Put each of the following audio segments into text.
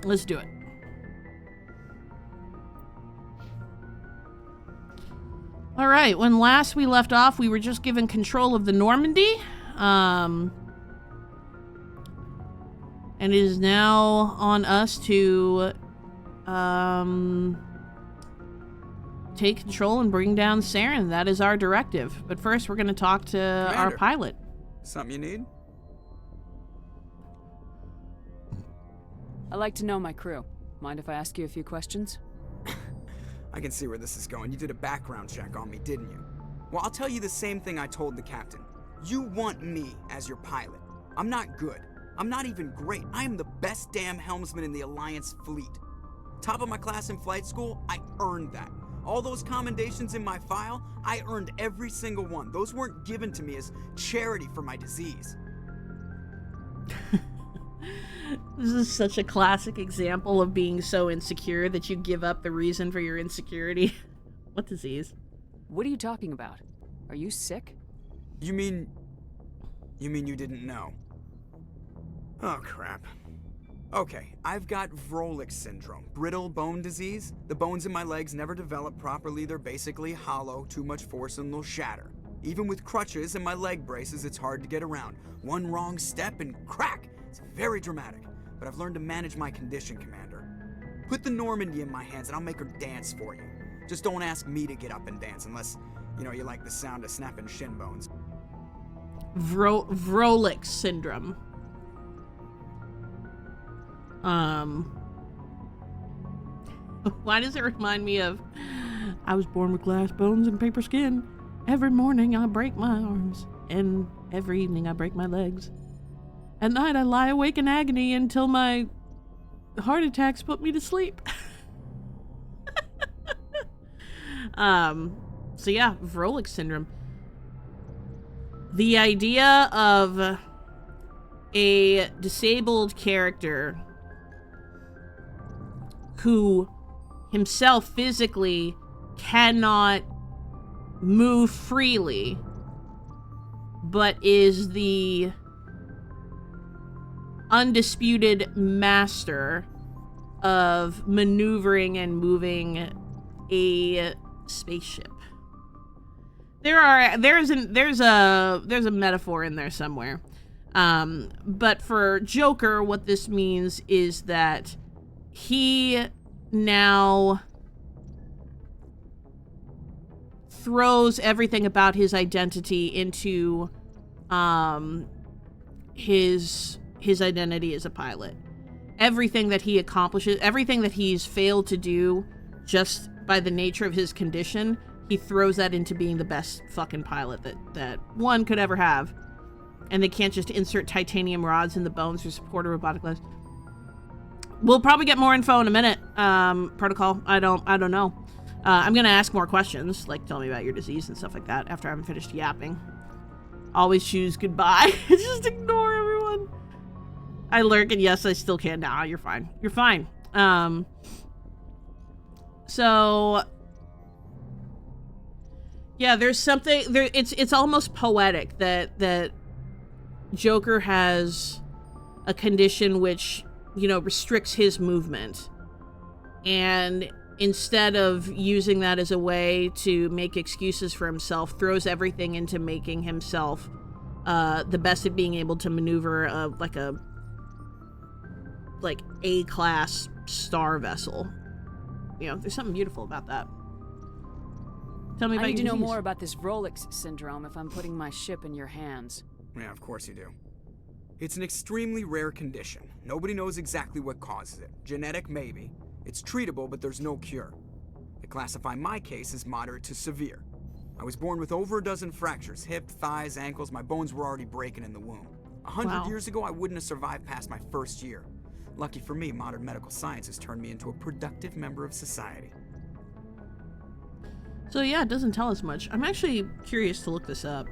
Let's do it. All right, when last we left off, we were just given control of the Normandy. And it is now on us to take control and bring down Saren. That is our directive. But first, we're going to talk to Commander, our pilot. Something you need? I like to know my crew. Mind if I ask you a few questions? I can see where this is going. You did a background check on me, didn't you? Well, I'll tell you the same thing I told the captain. You want me as your pilot. I'm not good. I'm not even great. I am the best damn helmsman in the Alliance fleet. Top of my class in flight school, I earned that. All those commendations in my file, I earned every single one. Those weren't given to me as charity for my disease. This is such a classic example of being so insecure that you give up the reason for your insecurity. What disease? What are you talking about? Are you sick? You mean you didn't know? Oh, crap. Okay, I've got Vrolik syndrome, brittle bone disease. The bones in my legs never develop properly. They're basically hollow, too much force and they'll shatter. Even with crutches and my leg braces, it's hard to get around. One wrong step and crack! It's very dramatic, but I've learned to manage my condition, Commander. Put the Normandy in my hands and I'll make her dance for you. Just don't ask me to get up and dance unless, you like the sound of snapping shin bones. Vrolik syndrome. Why does it remind me of I was born with glass bones and paper skin. Every morning I break my arms, and every evening I break my legs. At night I lie awake in agony until my heart attacks put me to sleep. So yeah, Vrolik syndrome. The idea of a disabled character who himself physically cannot move freely, but is the undisputed master of maneuvering and moving a spaceship. There's a metaphor in there somewhere. But for Joker, what this means is that he now throws everything about his identity into his identity as a pilot. Everything that he accomplishes, everything that he's failed to do just by the nature of his condition, he throws that into being the best fucking pilot that one could ever have. And they can't just insert titanium rods in the bones or support a robotic legs. We'll probably get more info in a minute. Protocol, I don't know. I'm gonna ask more questions, like tell me about your disease and stuff like that after I'm finished yapping. Always choose goodbye. Just ignore everyone. I lurk and yes, I still can. Nah, you're fine. You're fine. So yeah, there's something there. It's almost poetic that Joker has a condition which, restricts his movement, and instead of using that as a way to make excuses for himself, throws everything into making himself the best at being able to maneuver like A-class star vessel. There's something beautiful about that. Tell me about your disease. I need to know more about this Vrolik syndrome if I'm putting my ship in your hands. Yeah, of course you do. It's an extremely rare condition. Nobody knows exactly what causes it. Genetic, maybe. It's treatable, but there's no cure. They classify my case as moderate to severe. I was born with over a dozen fractures, hip, thighs, ankles. My bones were already breaking in the womb. 100 years ago, I wouldn't have survived past my first year. Lucky for me, modern medical science has turned me into a productive member of society. So yeah, it doesn't tell us much. I'm actually curious to look this up.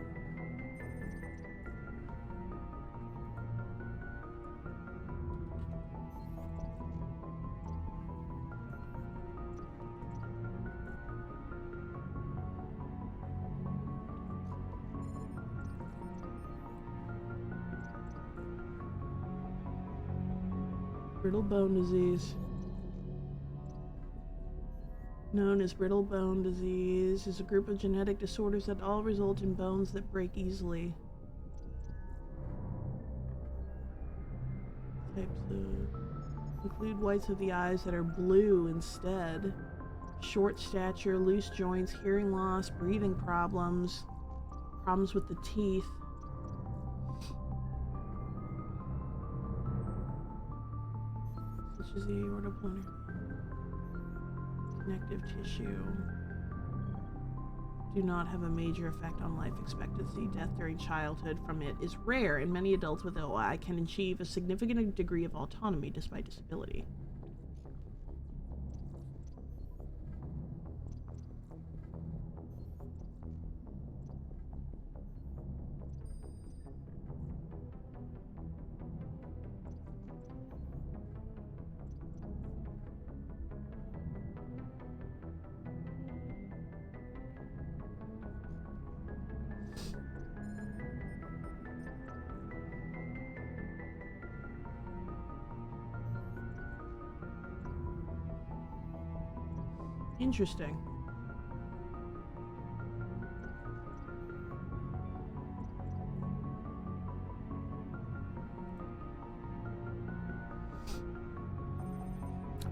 Brittle bone disease. Known as brittle bone disease is a group of genetic disorders that all result in bones that break easily. Types include whites of the eyes that are blue instead. Short stature, loose joints, hearing loss, breathing problems, problems with the teeth. Such as the aorta pulmonary. Connective tissue. Do not have a major effect on life expectancy. Death during childhood from it is rare, and many adults with OI can achieve a significant degree of autonomy despite disability. Interesting.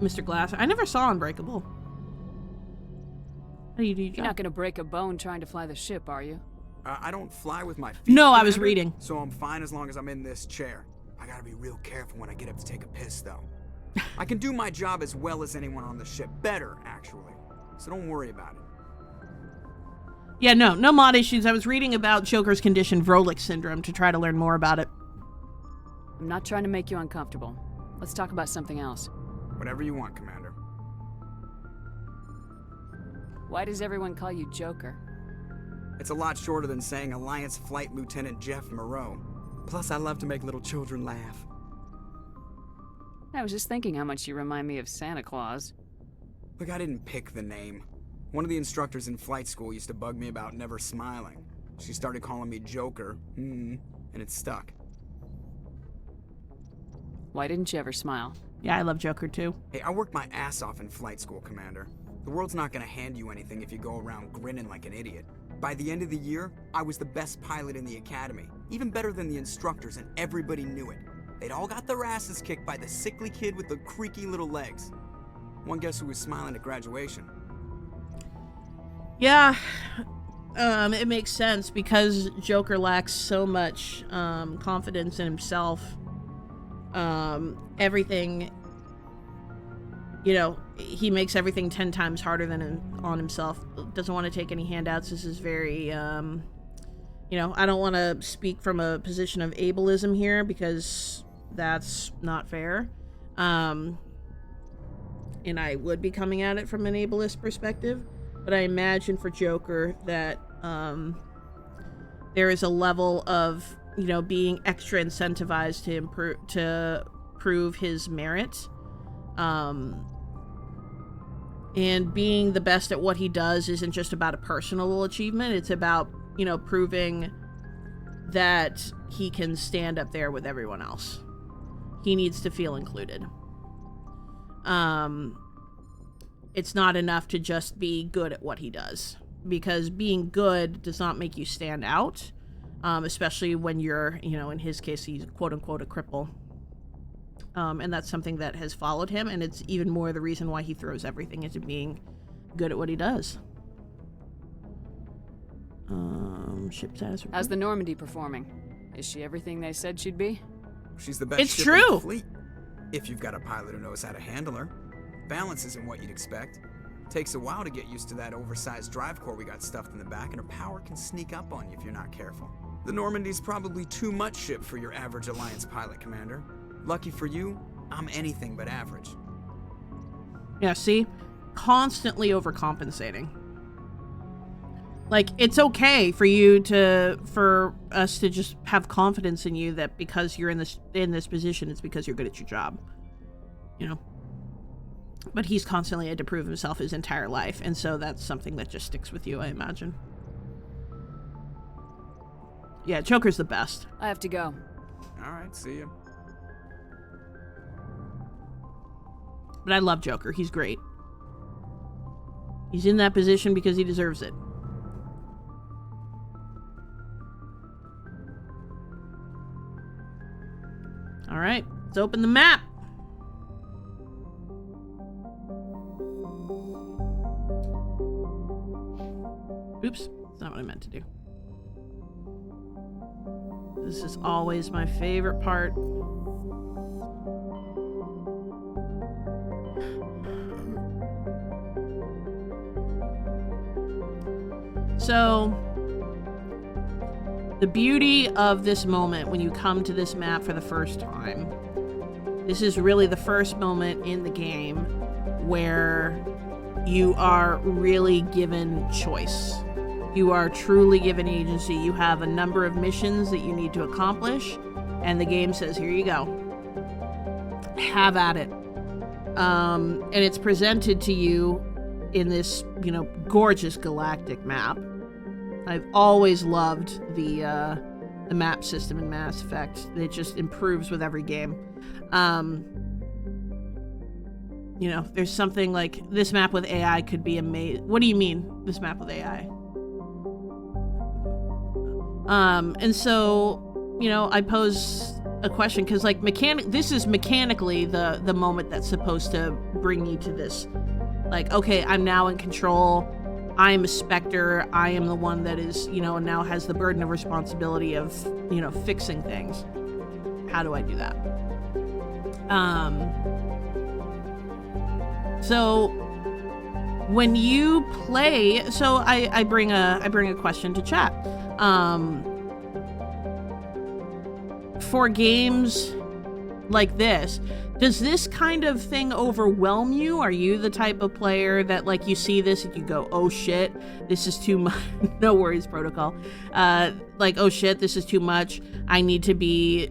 Mr. Glass, I never saw Unbreakable. How do you do your job? You're not gonna break a bone trying to fly the ship, are you? I don't fly with my feet. No, I was Commander, reading. So I'm fine as long as I'm in this chair. I gotta be real careful when I get up to take a piss, though. I can do my job as well as anyone on the ship. Better, actually. So don't worry about it. Yeah, no mod issues. I was reading about Joker's condition, Vrolik syndrome, to try to learn more about it. I'm not trying to make you uncomfortable. Let's talk about something else. Whatever you want, Commander. Why does everyone call you Joker? It's a lot shorter than saying Alliance Flight Lieutenant Jeff Moreau. Plus, I love to make little children laugh. I was just thinking how much you remind me of Santa Claus. Look, I didn't pick the name. One of the instructors in flight school used to bug me about never smiling. She started calling me Joker, and it stuck. Why didn't you ever smile? Yeah, I love Joker too. Hey, I worked my ass off in flight school, Commander. The world's not gonna hand you anything if you go around grinning like an idiot. By the end of the year, I was the best pilot in the academy, even better than the instructors, and everybody knew it. They'd all got their asses kicked by the sickly kid with the creaky little legs. One guess who was smiling at graduation? Yeah, it makes sense because Joker lacks so much confidence in himself. Everything, he makes everything 10 times harder than on himself. Doesn't want to take any handouts. This is very, I don't want to speak from a position of ableism here because that's not fair. And I would be coming at it from an ableist perspective. But I imagine for Joker that there is a level of, being extra incentivized to prove his merit. And being the best at what he does isn't just about a personal achievement. It's about, proving that he can stand up there with everyone else. He needs to feel included. It's not enough to just be good at what he does, because being good does not make you stand out, especially when you're, in his case, he's quote-unquote a cripple. And that's something that has followed him, and it's even more the reason why he throws everything into being good at what he does. Ship status report. How's the Normandy performing? Is she everything they said she'd be? She's the best It's ship true. in the fleet. If you've got a pilot who knows how to handle her. Balance isn't what you'd expect. Takes a while to get used to that oversized drive core we got stuffed in the back, and her power can sneak up on you if you're not careful. The Normandy's probably too much ship for your average Alliance pilot, Commander. Lucky for you, I'm anything but average. Yeah, see? Constantly overcompensating. Like, it's okay for us to just have confidence in you that because you're in this position, it's because you're good at your job. But he's constantly had to prove himself his entire life, and so that's something that just sticks with you, I imagine. Yeah, Joker's the best. I have to go. All right, see ya. But I love Joker. He's great. He's in that position because he deserves it. All right, let's open the map. Oops, that's not what I meant to do. This is always my favorite part. So, the beauty of this moment when you come to this map for the first time, this is really the first moment in the game where you are really given choice. You are truly given agency. You have a number of missions that you need to accomplish, and the game says, here you go. Have at it. And it's presented to you in this, gorgeous galactic map. I've always loved the map system in Mass Effect. It just improves with every game. There's something like this map with AI could be amazing. What do you mean, this map with AI? And so, I pose a question because, like, this is mechanically the moment that's supposed to bring you to this. Like, okay, I'm now in control. I am a Spectre. I am the one that is, now has the burden of responsibility of, fixing things. How do I do that? So when you play, so I bring a question to chat. For games like this, does this kind of thing overwhelm you? Are you the type of player that, like, you see this and you go, oh shit, this is too much? No worries, protocol. Like, oh shit, this is too much. I need to be,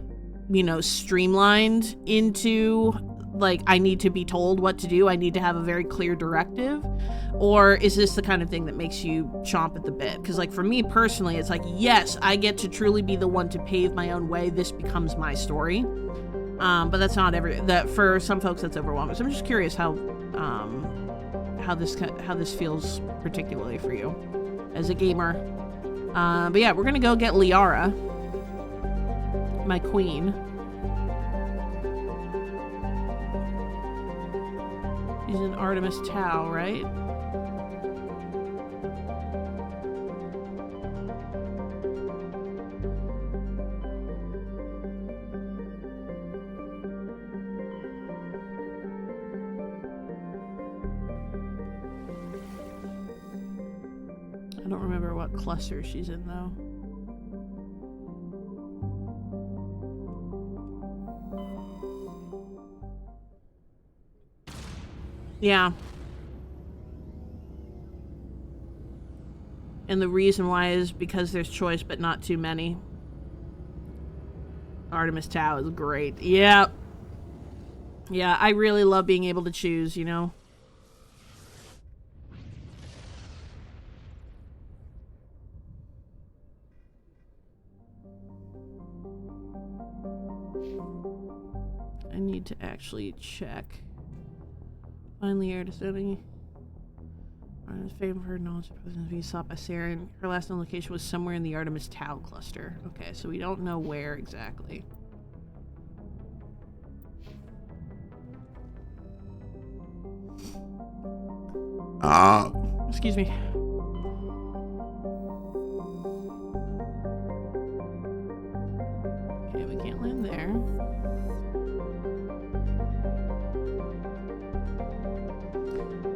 streamlined into, like, I need to be told what to do. I need to have a very clear directive. Or is this the kind of thing that makes you chomp at the bit? Because, like, for me personally, it's like, yes, I get to truly be the one to pave my own way. This becomes my story. But that's not that for some folks that's overwhelming. So I'm just curious how this feels particularly for you as a gamer. But yeah, we're gonna go get Liara, my queen. She's in Artemis Tau, right? I don't remember what cluster she's in, though. Yeah. And the reason why is because there's choice, but not too many. Artemis Tau is great. Yep. Yeah, I really love being able to choose, I need to actually check. Finally, Liara T'Soni. Famous for her knowledge of presence being sought by Saren. Her last known location was somewhere in the Artemis Tau Cluster. Okay, so we don't know where exactly. Excuse me. Okay, we can't land there.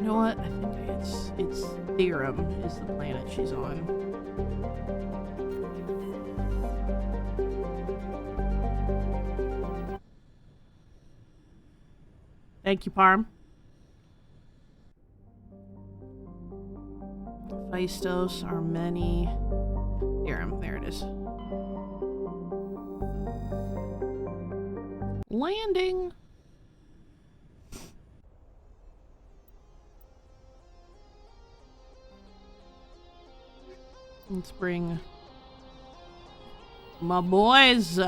You know what? I think it's Therum is the planet she's on. Thank you, Parm. Phaistos, Armeni, Therum. There it is. Landing. Let's bring my boys.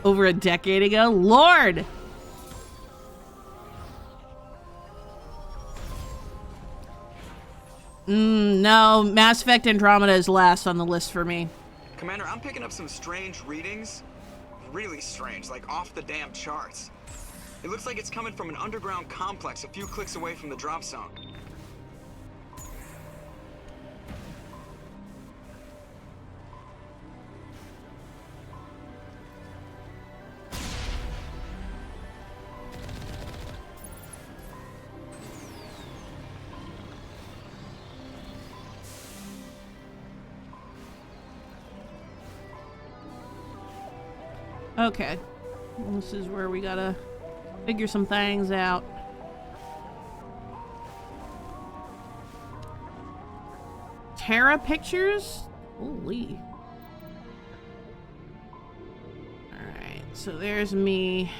Over a decade ago? Lord! No, Mass Effect Andromeda is last on the list for me. Commander, I'm picking up some strange readings. Really strange, like off the damn charts. It looks like it's coming from an underground complex a few clicks away from the drop zone. Okay. This is where we gotta figure some things out. Terra pictures? Holy. Alright, so there's me.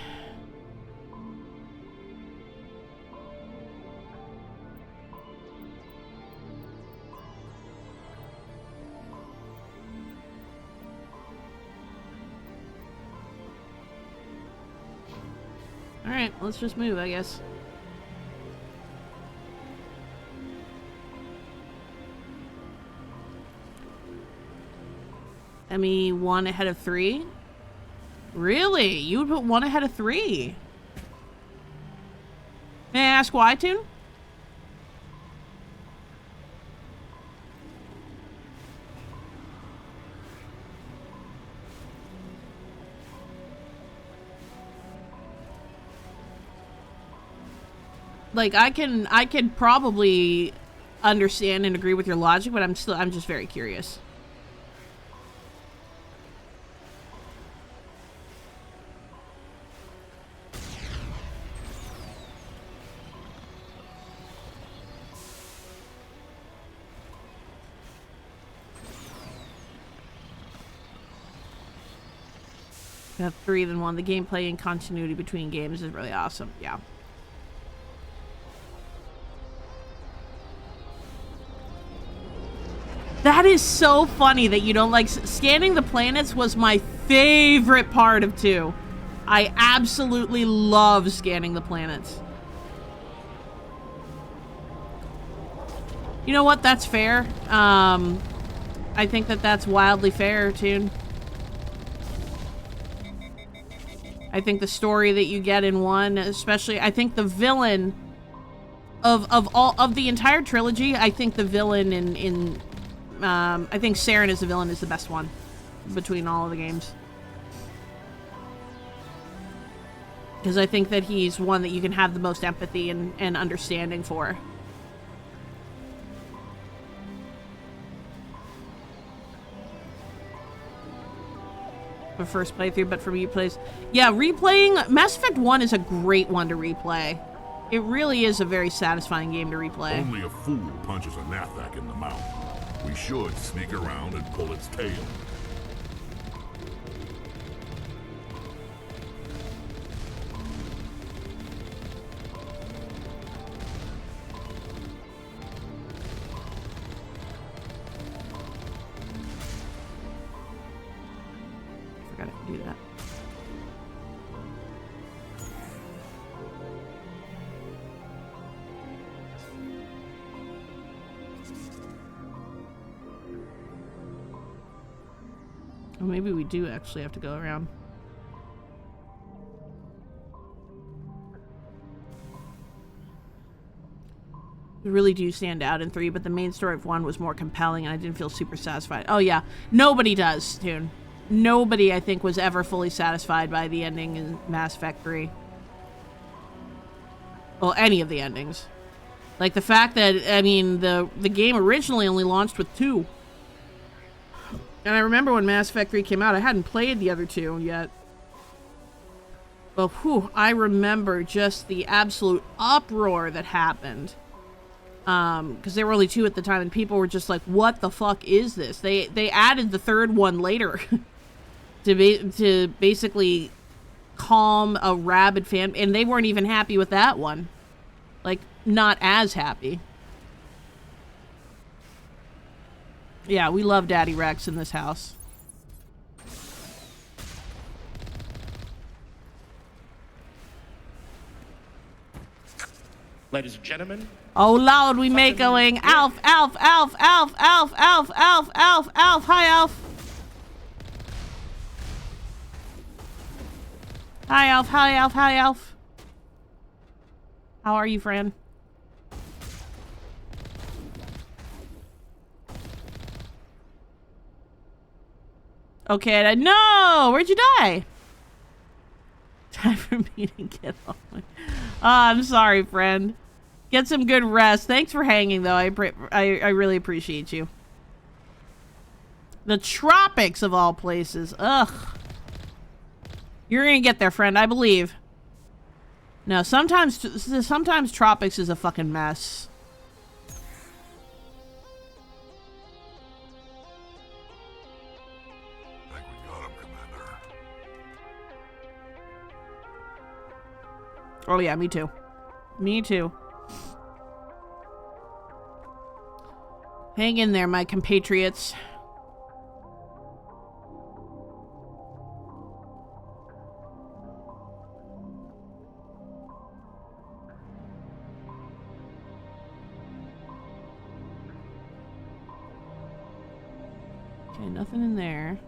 Alright, let's just move, I guess. Emmy 1 ahead of 3? Really? You would put 1 ahead of 3? May I ask why, Toon? Like, I can probably understand and agree with your logic, but I'm just very curious. You have 3 than 1. The gameplay and continuity between games is really awesome. Yeah. That is so funny that you don't like scanning the planets. Was my favorite part of 2. I absolutely love scanning the planets. You know what? That's fair. I think that that's wildly fair, Toon. I think the story that you get in 1, especially, I think the villain of all of the entire trilogy, I think the villain in I think Saren as the villain is the best one between all of the games. Because I think that he's one that you can have the most empathy and understanding for. For first playthrough, but for replays. Yeah, replaying Mass Effect 1 is a great one to replay. It really is a very satisfying game to replay. Only a fool punches a Nathak in the mouth. We should sneak around and pull its tail. Forgot I could do that. Or maybe we do actually have to go around. We really do stand out in 3, but the main story of 1 was more compelling and I didn't feel super satisfied. Oh yeah, nobody does, Toon. Nobody, I think, was ever fully satisfied by the ending in Mass Effect 3. Well, any of the endings. Like the fact that, I mean, the game originally only launched with 2. And I remember when Mass Effect 3 came out, I hadn't played the other 2 yet. But whew, I remember just the absolute uproar that happened. Because there were only 2 at the time, and people were just like, what the fuck is this? They added the 3rd one later. to basically calm a rabid fan, and they weren't even happy with that one. Like, not as happy. Yeah, we love Daddy Rex in this house. Ladies and gentlemen. Oh Lord, we may going. Alf, Alf, Alf, Alf, Alf, Alf, Alf, Alf, Alf. Hi, Alf. Hi, Alf. Hi, Alf. Hi, Alf. How are you, friend? Okay, no! Where'd you die? Time for me to get off my... I'm sorry, friend. Get some good rest. Thanks for hanging, though. I really appreciate you. The tropics, of all places. Ugh. You're gonna get there, friend. I believe. No, sometimes tropics is a fucking mess. Oh yeah, me too. Me too. Hang in there, my compatriots. Okay, nothing in there.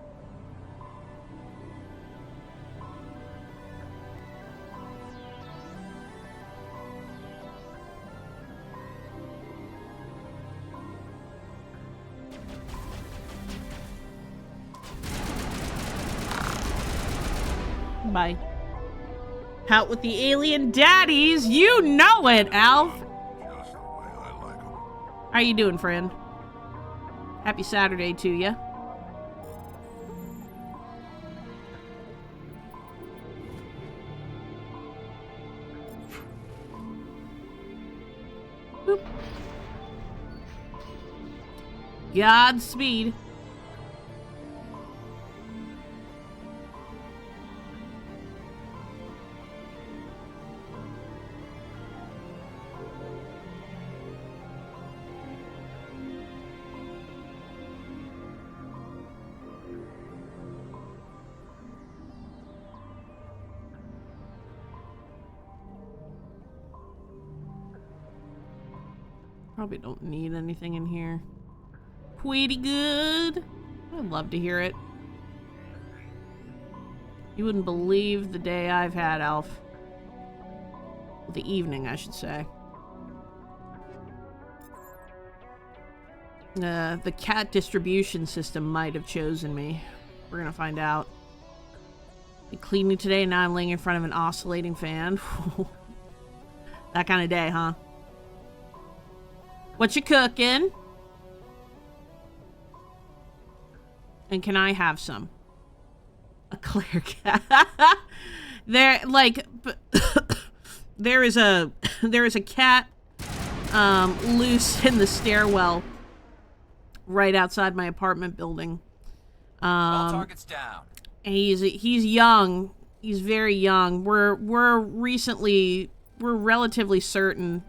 Bye. Out with the alien daddies, you know it, Alf. Just the way I like 'em. How you doing, friend? Happy Saturday to ya. Boop. Godspeed. Probably don't need anything in here. Pretty good. I'd love to hear it. You wouldn't believe the day I've had, Alf. The evening, I should say. The cat distribution system might have chosen me. We're gonna find out. Been cleaning today, and now I'm laying in front of an oscillating fan. That kind of day, huh? What you cooking? And can I have some? A Claire cat. There, like, there is a cat loose in the stairwell right outside my apartment building. All targets down. And he's young. He's very young. We're relatively certain.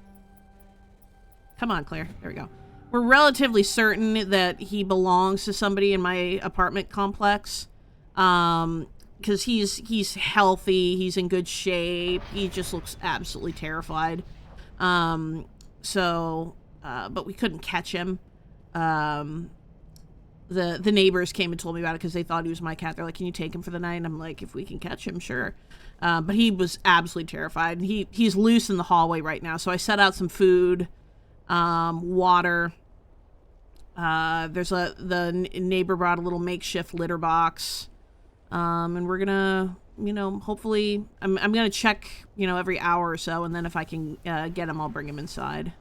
Come on, Claire. There we go. We're relatively certain that he belongs to somebody in my apartment complex. Because he's healthy. He's in good shape. He just looks absolutely terrified. But we couldn't catch him. The neighbors came and told me about it because they thought he was my cat. They're like, can you take him for the night? And I'm like, if we can catch him, sure. But he was absolutely terrified. And he's loose in the hallway right now. So I set out some food. Water. The neighbor brought a little makeshift litter box. And we're gonna, hopefully, I'm gonna check, every hour or so, and then if I can get him, I'll bring him inside.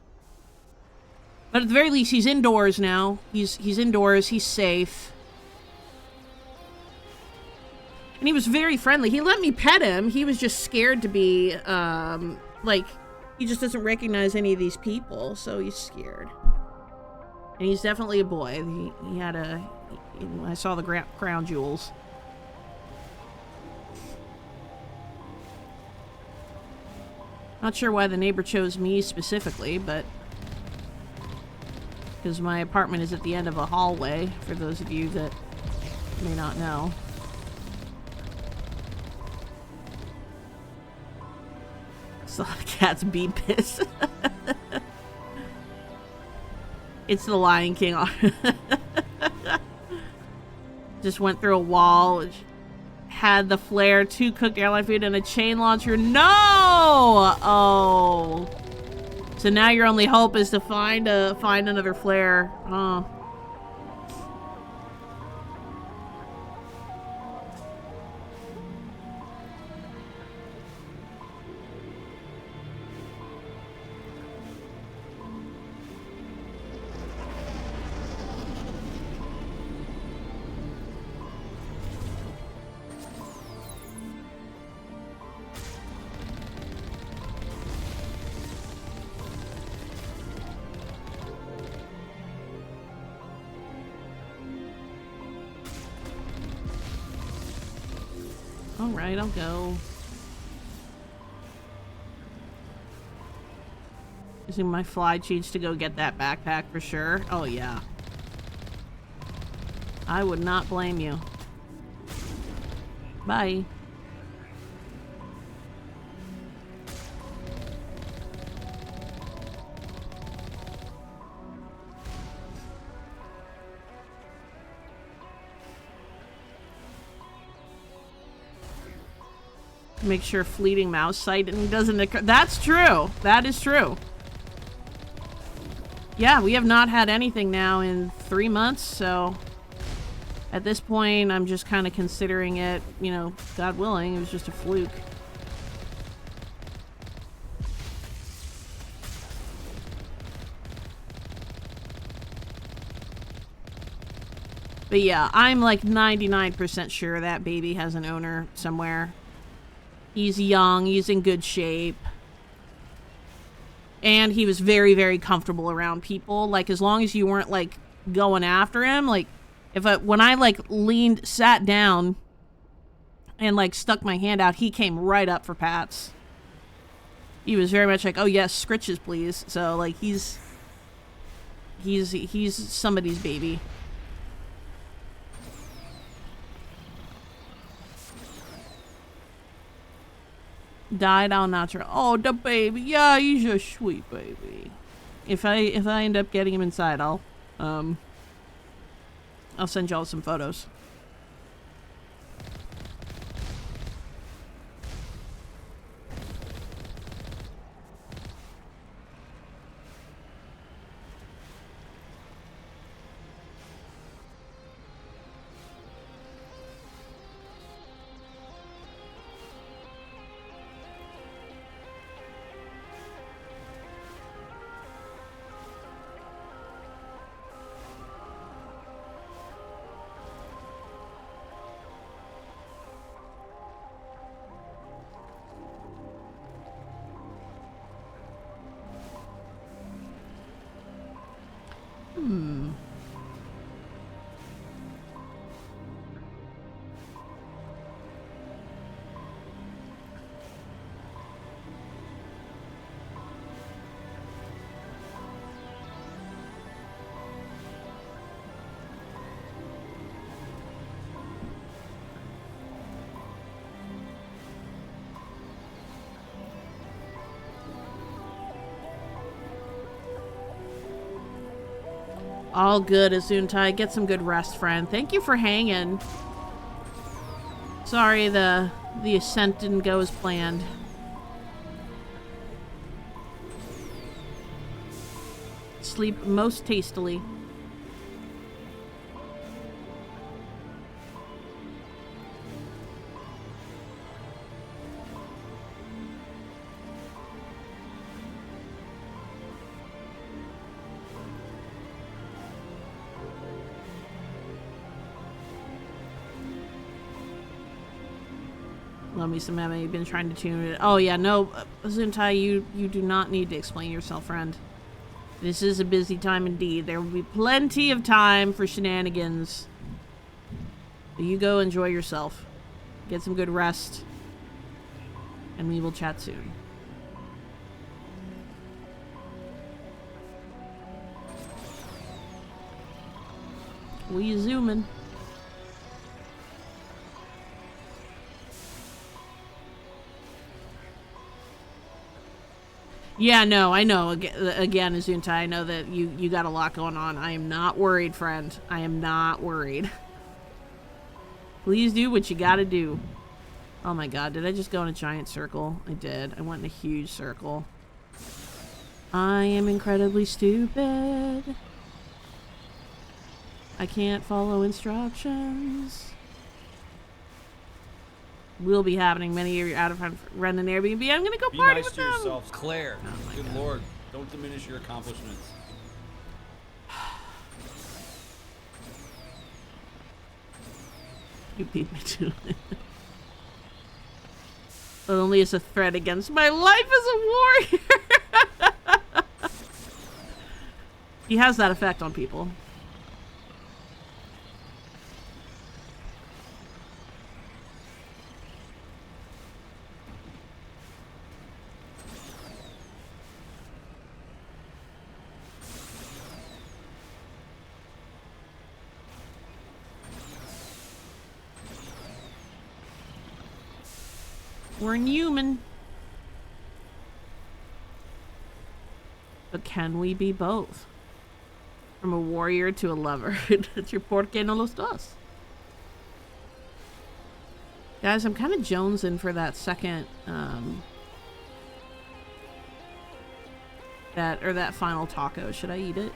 But at the very least, he's indoors now. He's indoors. He's safe. And he was very friendly. He let me pet him. He was just scared to be, he just doesn't recognize any of these people, so he's scared. And he's definitely a boy. He had I saw the crown jewels. Not sure why the neighbor chose me specifically, but because my apartment is at the end of a hallway, for those of you that may not know. So the cat's bee piss. It's the Lion King. Just went through a wall. Had the flare, 2 cooked airline food, and a chain launcher. No! Oh. So now your only hope is to find another flare. Oh. Alright, I'll go. Using my fly cheats to go get that backpack for sure. Oh, yeah. I would not blame you. Bye. Make sure fleeting mouse sighting doesn't occur. That's true. That is true. Yeah, we have not had anything now in 3 months, so at this point, I'm just kind of considering it, you know, God willing, it was just a fluke. But yeah, I'm like 99% sure that baby has an owner somewhere. He's young, he's in good shape. And he was very, very comfortable around people. Like, as long as you weren't, like, going after him. Like, when I, like, sat down and, like, stuck my hand out, he came right up for pats. He was very much like, oh, yes, scritches, please. So, like, he's somebody's baby. Died all natural. Oh, the baby. Yeah, he's a sweet baby. If I end up getting him inside, I'll send y'all some photos. All good, Azuntai. Get some good rest, friend. Thank you for hanging. Sorry the ascent didn't go as planned. Sleep most tastily. Love me some Emma. You've been trying to tune it. Oh yeah, no, Zuntai, you do not need to explain yourself, friend. This is a busy time indeed. There will be plenty of time for shenanigans. But you go enjoy yourself. Get some good rest. And we will chat soon. We zooming. Yeah, no, I know. Again, Azunta, I know that you got a lot going on. I am not worried, friend. I am not worried. Please do what you gotta do. Oh my god, did I just go in a giant circle? I did. I went in a huge circle. I am incredibly stupid. I can't follow instructions. Will be happening. Many of you out of rent an Airbnb. I'm gonna go Be party nice with to them. yourselves. Claire. Good lord, don't diminish your accomplishments. You beat me to it. But only as a threat against my life as a warrior. He has that effect on people. We're inhuman. But can we be both? From a warrior to a lover. That's your por qué no los dos. Guys, I'm kind of jonesing for that second, that final taco. Should I eat it?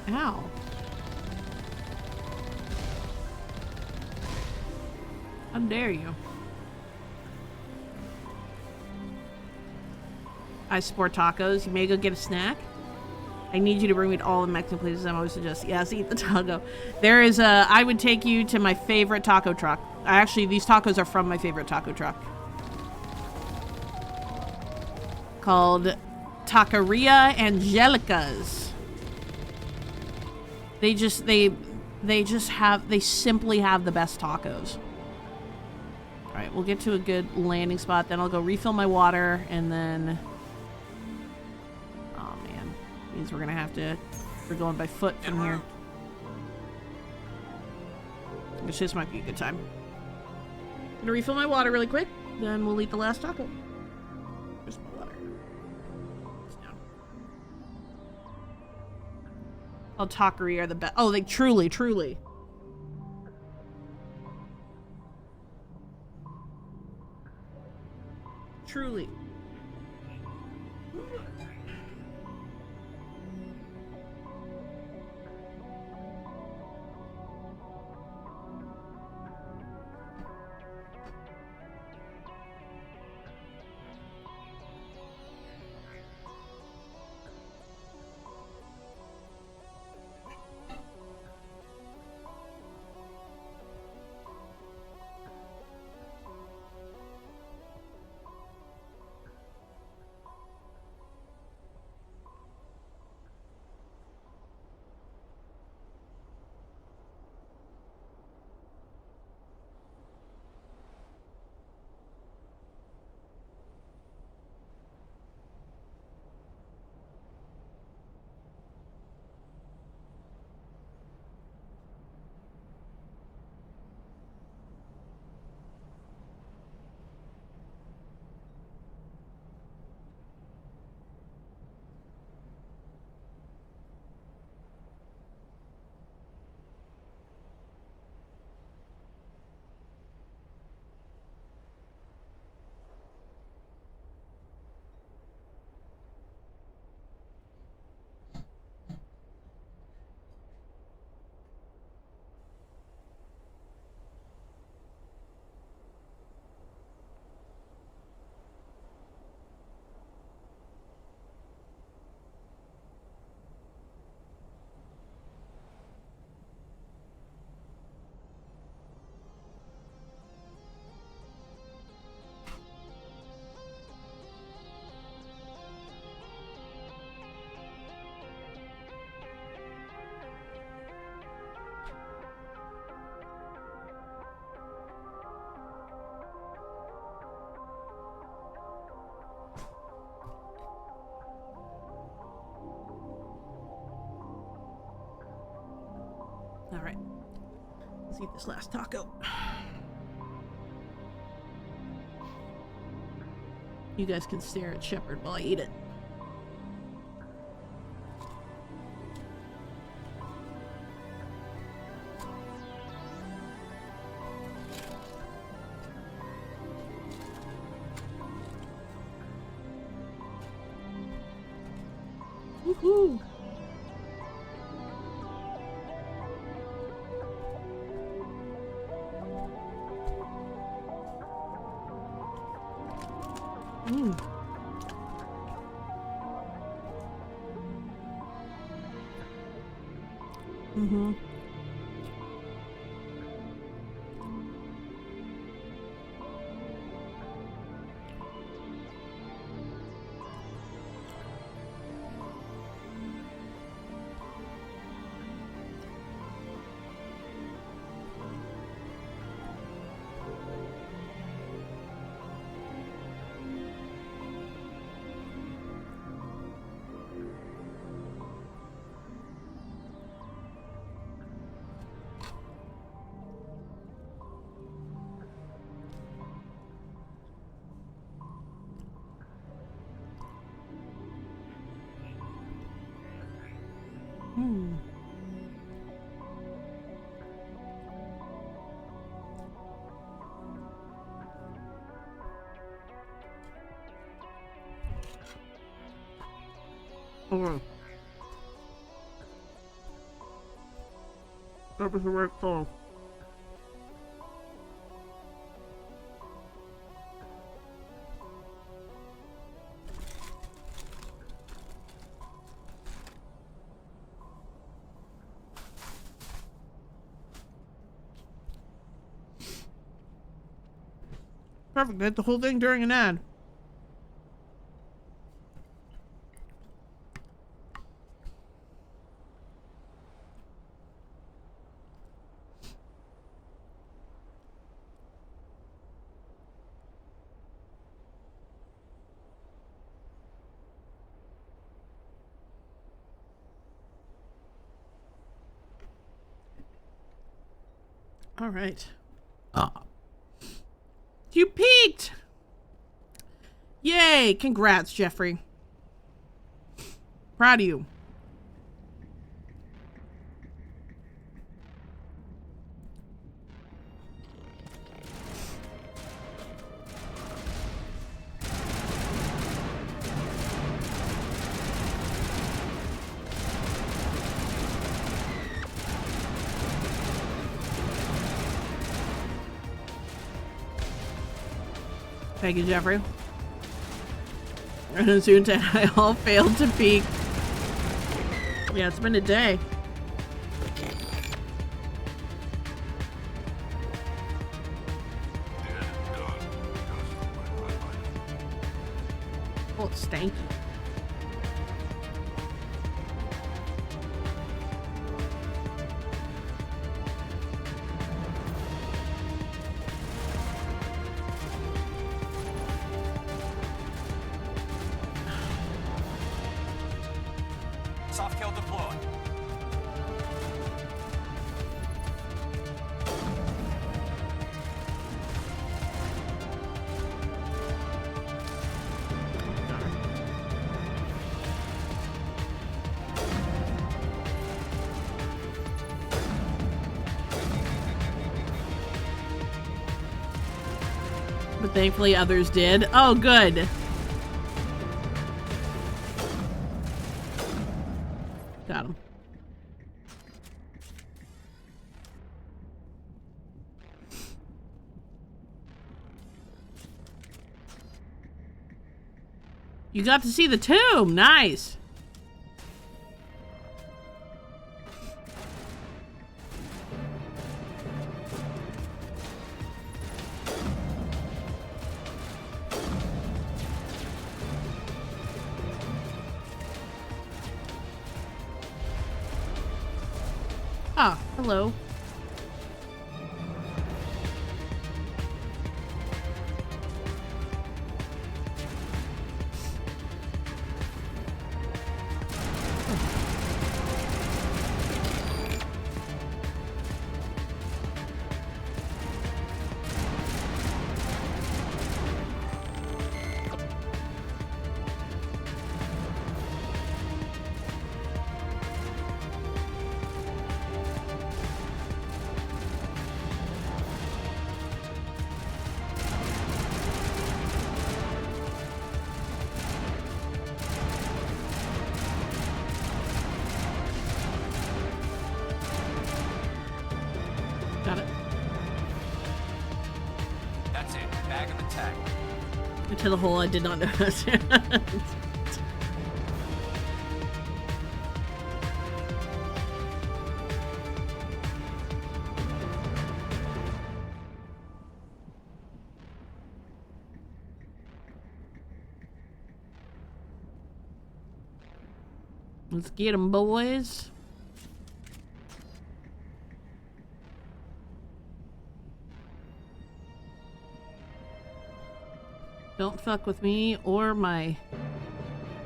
Ow. How dare you? I support tacos. You may go get a snack. I need you to bring me to all the Mexican places I'm always suggest. Yes, eat the taco. There is a... I would take you to my favorite taco truck. Actually, these tacos are from my favorite taco truck. Called Taqueria Angelica's. They simply have the best tacos. Alright, we'll get to a good landing spot, then I'll go refill my water, and then... Oh man, means we're gonna have to... We're going by foot from here. Which this might be a good time. I'm gonna refill my water really quick, then we'll eat the last taco. Where's my water? It's down. Oh, taqueria are the best. Oh, they truly. Truly. Alright. Let's eat this last taco. You guys can stare at Shepard while I eat it. Woohoo! Mm-hmm. That was the right call. Perfect. Did the whole thing during an ad. All right. You peaked! Yay! Congrats, Jeffrey. Proud of you. Thank you, Jeffrey. And Zoon and I all failed to peak. Yeah, it's been a day. Oh, it's stanky. Soft kill deployed. But thankfully others did. Oh, good. Got him. You got to see the tomb. Nice. Ah, hello. to the hole. I did not notice. Let's get 'em, boys. Don't fuck with me or my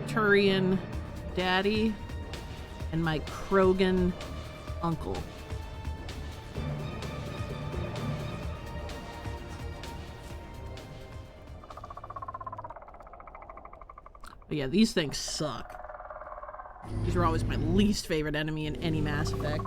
Turian daddy and my Krogan uncle. But yeah, these things suck. These were always my least favorite enemy in any Mass Effect.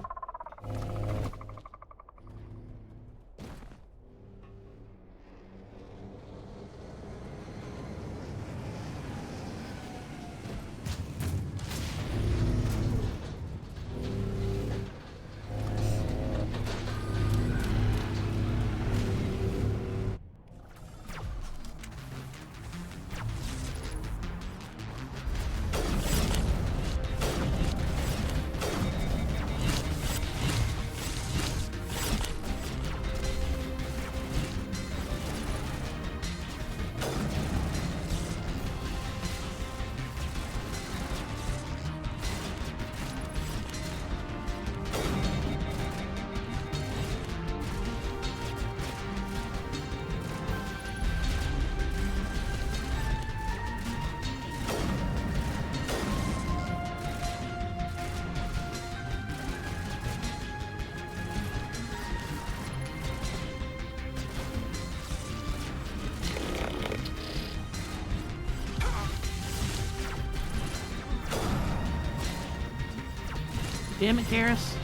Damn it, Garrus.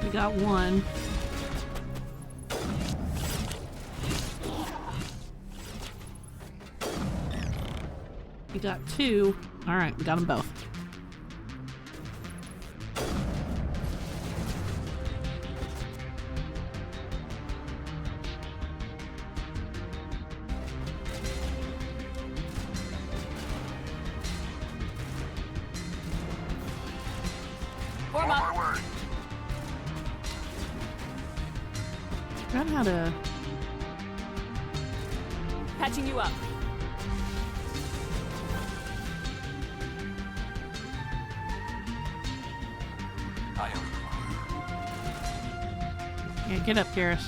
We got one. We got two. All right, we got them both. Form up. Forgot how to. Patching you up. Yeah, get up, Garrus.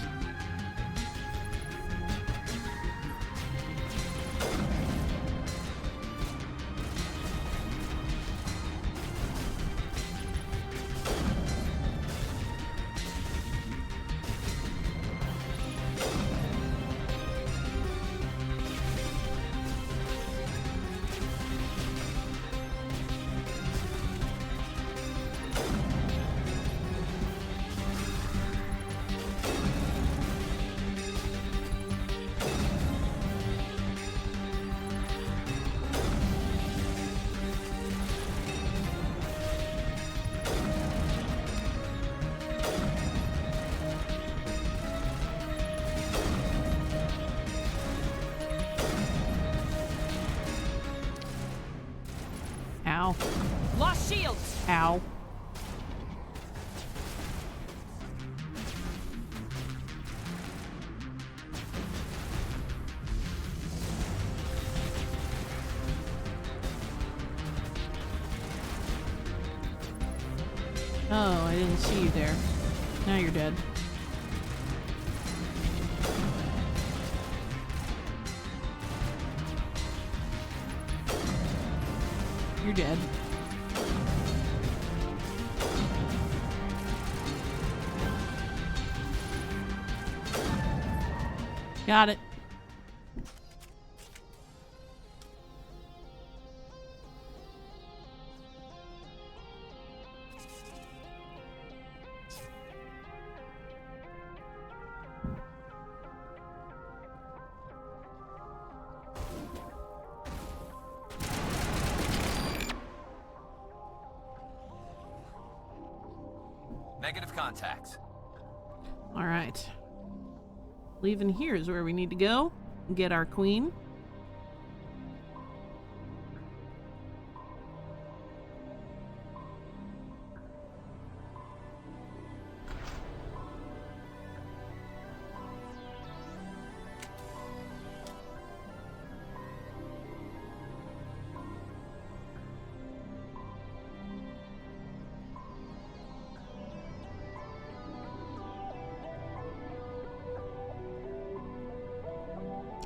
Ow. Lost shields. Ow. Oh, I didn't see you there. Now you're dead. You're dead. Got it. Negative contacts. All right. Leaving here is where we need to go. Get our queen.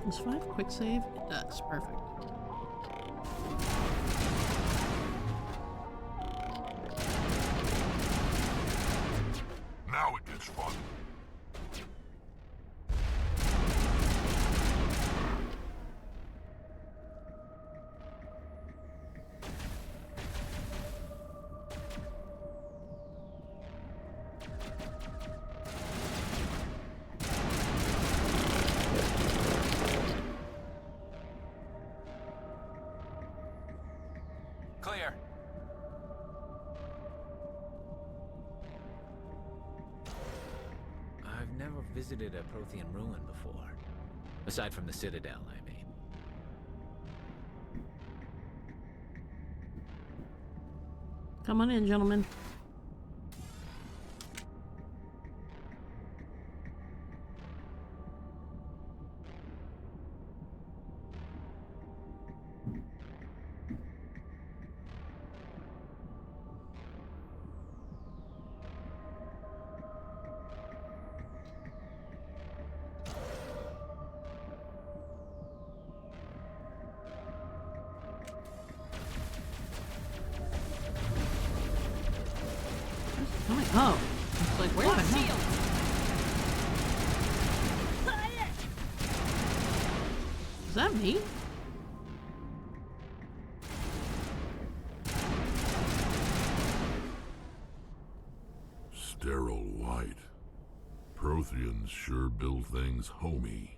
Does 5 quick save? It does. Perfect. Now it gets fun. Clear. I've never visited a Prothean ruin before. Aside from the Citadel, I mean. Come on in, gentlemen. Oh, it's like, where the hell? Is that me? Sterile white. Protheans sure build things homey.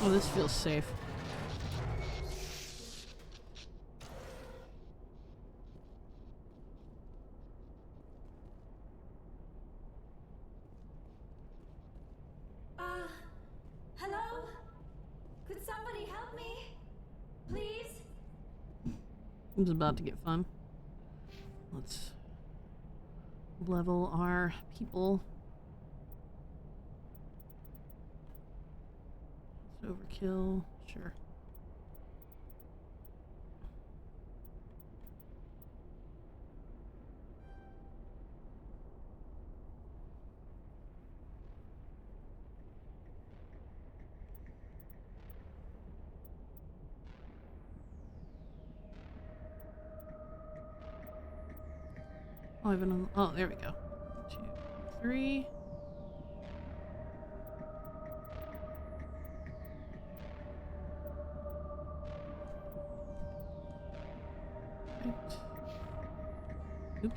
Oh, this feels safe. Hello? Could somebody help me? Please? It's about to get fun. Let's level our people. Overkill, sure. Oh, I've been on. Oh, there we go. 2, 3. Oops.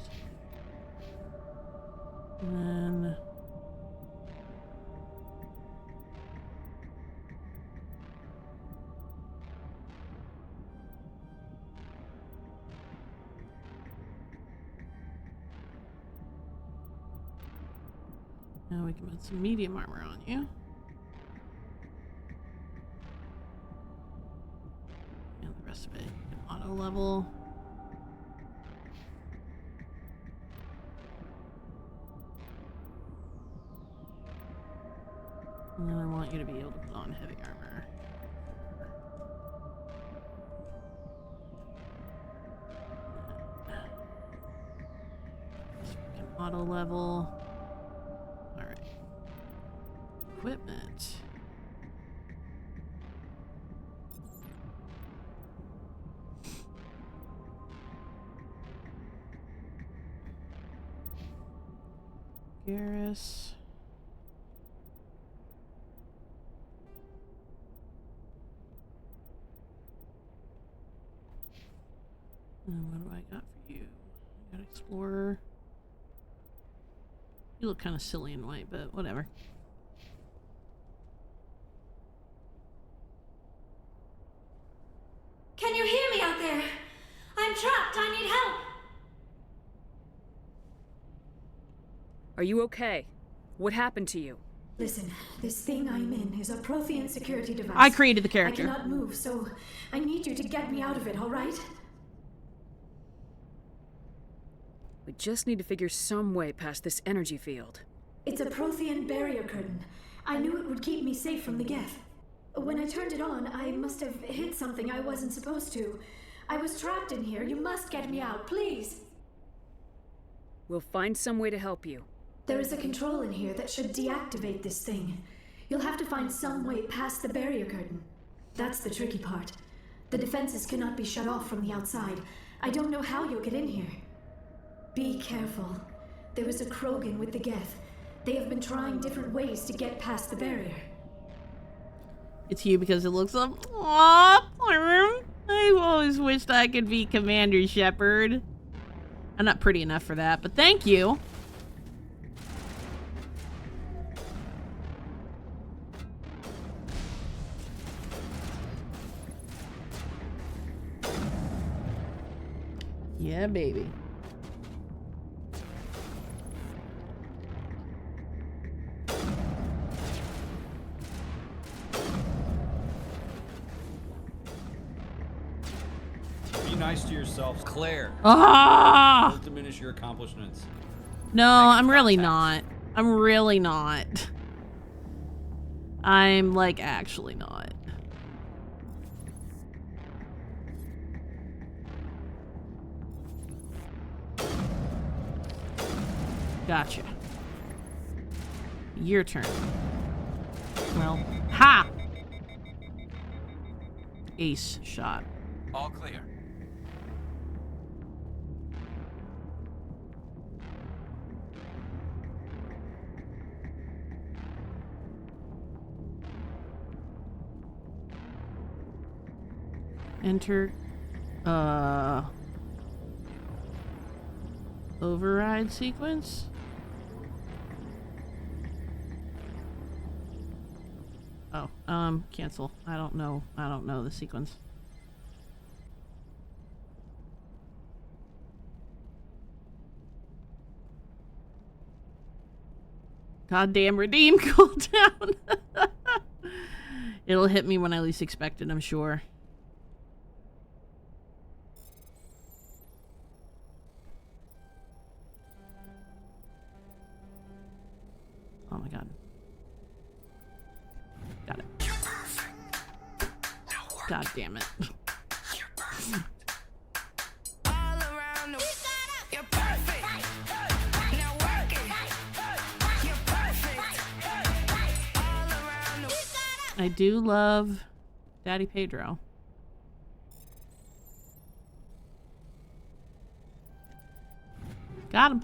And then now we can put some medium armor on you. And the rest of it you can auto level. And then I want you to be able to put on heavy armor. So we can auto level. Alright. Equipment. Garrus. And what do I got for you? I got Explorer. You look kind of silly in white, but whatever. Can you hear me out there? I'm trapped. I need help. Are you okay? What happened to you? Listen, this thing I'm in is a Prothean security device. I created the character. I cannot move, so I need you to get me out of it, all right? We just need to figure some way past this energy field. It's a Prothean barrier curtain. I knew it would keep me safe from the Geth. When I turned it on, I must have hit something I wasn't supposed to. I was trapped in here. You must get me out, please. We'll find some way to help you. There is a control in here that should deactivate this thing. You'll have to find some way past the barrier curtain. That's the tricky part. The defenses cannot be shut off from the outside. I don't know how you'll get in here. Be careful. There is a Krogan with the Geth. They have been trying different ways to get past the barrier. It's you because it looks up. Aww, I've always wished I could be Commander Shepard. I'm not pretty enough for that, but thank you. Yeah, baby. Be nice to yourself. Clear. Ah! Don't diminish your accomplishments. No, I'm really not. I'm really not. I'm, like, actually not. Gotcha. Your turn. Well, ha! Ace shot. All clear. Enter, override sequence? Oh, cancel. I don't know the sequence. Goddamn redeem cooldown. It'll hit me when I least expect it, I'm sure. Oh my god. Got it. You're perfect. God damn it. You're perfect. All around the you're perfect. Now work it. You're perfect. All around the I do love Daddy Pedro. Got him.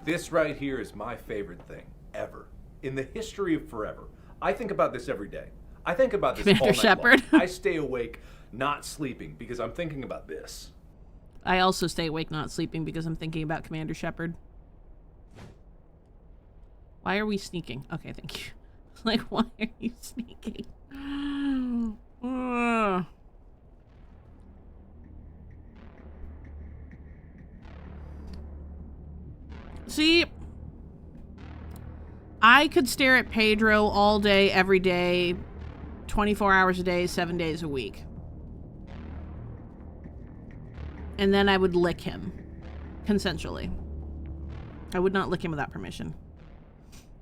This right here is my favorite thing ever in the history of forever. I think about this every day. I think about this Commander all night Shepard. long. I stay awake, not sleeping, because I'm thinking about this. I also stay awake not sleeping because I'm thinking about Commander Shepard. Why are we sneaking? Okay, thank you. Like, why are you sneaking? Ugh. See, I could stare at Pedro all day, every day, 24 hours a day, 7 days a week. And then I would lick him. Consensually. I would not lick him without permission.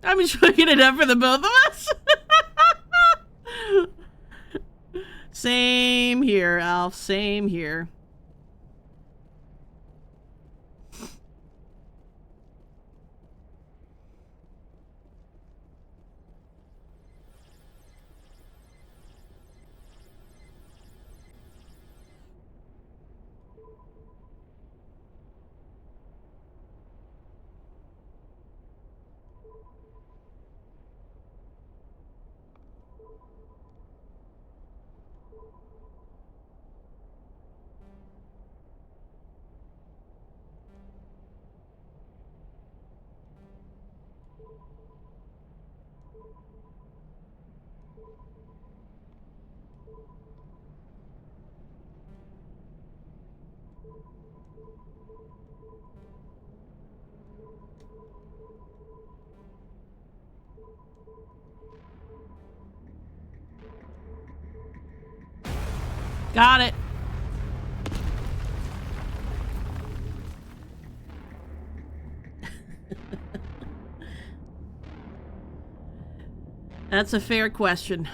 I'm enjoying it up for the both of us. Same here, Alf. Same here. Got it. That's a fair question.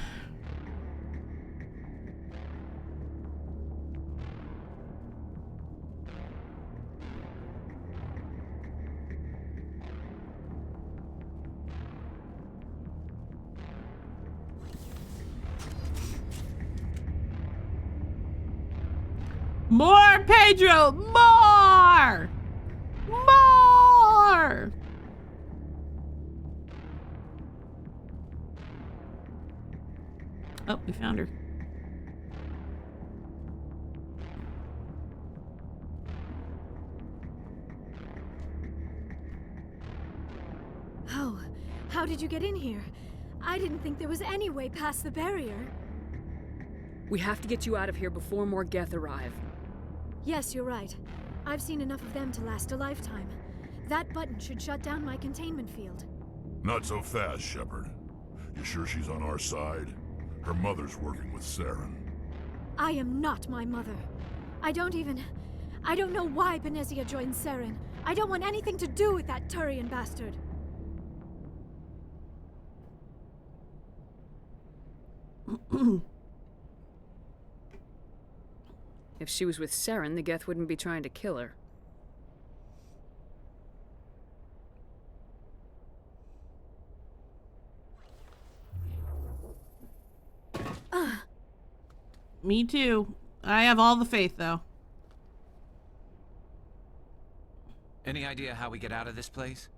More, Pedro! More! More! Oh, we found her. Oh, how did you get in here? I didn't think there was any way past the barrier. We have to get you out of here before more Geth arrive. Yes, you're right. I've seen enough of them to last a lifetime. That button should shut down my containment field. Not so fast, Shepard. You sure she's on our side? Her mother's working with Saren. I am not my mother. I don't know why Benezia joined Saren. I don't want anything to do with that Turian bastard. If she was with Saren, the Geth wouldn't be trying to kill her. Me too. I have all the faith, though. Any idea how we get out of this place?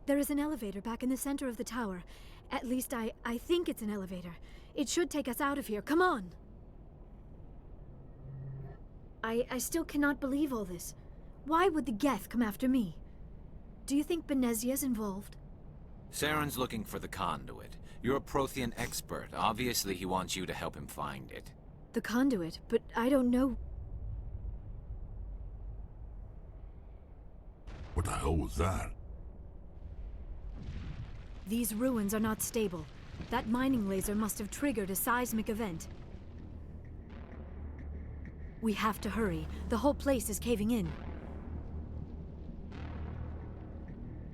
There is an elevator back in the center of the tower. At least I think it's an elevator. It should take us out of here. Come on! I still cannot believe all this. Why would the Geth come after me? Do you think Benezia's involved? Saren's looking for the conduit. You're a Prothean expert. Obviously, he wants you to help him find it. The conduit, but I don't know. What the hell was that? These ruins are not stable. That mining laser must have triggered a seismic event. We have to hurry. The whole place is caving in.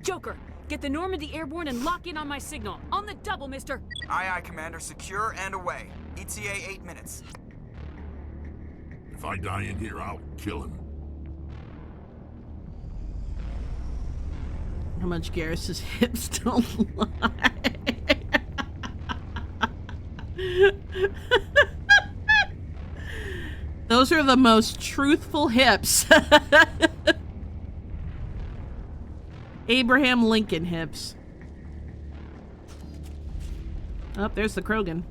Joker, get the Normandy airborne and lock in on my signal. On the double, mister! Aye, aye, Commander. Secure and away. ETA 8 minutes. If I die in here, I'll kill him. How much Garrus's hips don't lie. Those are the most truthful hips. Abraham Lincoln hips. Oh, there's the Krogan.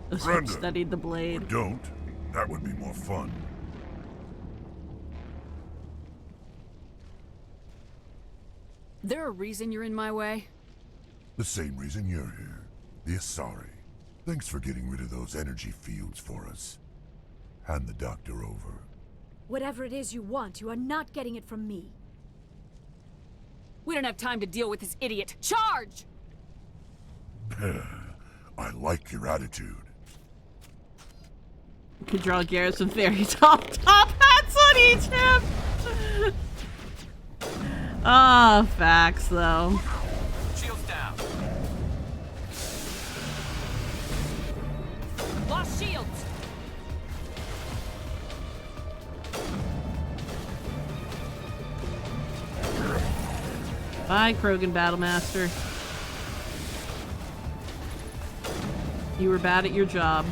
This one Brenda, studied the Or blade. don't. That would be more fun. There a reason you're in my way? The same reason you're here. The Asari. Thanks for getting rid of those energy fields for us. Hand the doctor over. Whatever it is you want, you are not getting it from me. We don't have time to deal with this idiot. Charge! I like your attitude. Could draw Garrus with very top hats on each hip. Ah, facts though. Shields down. Lost shields! Bye, Krogan Battlemaster. You were bad at your job.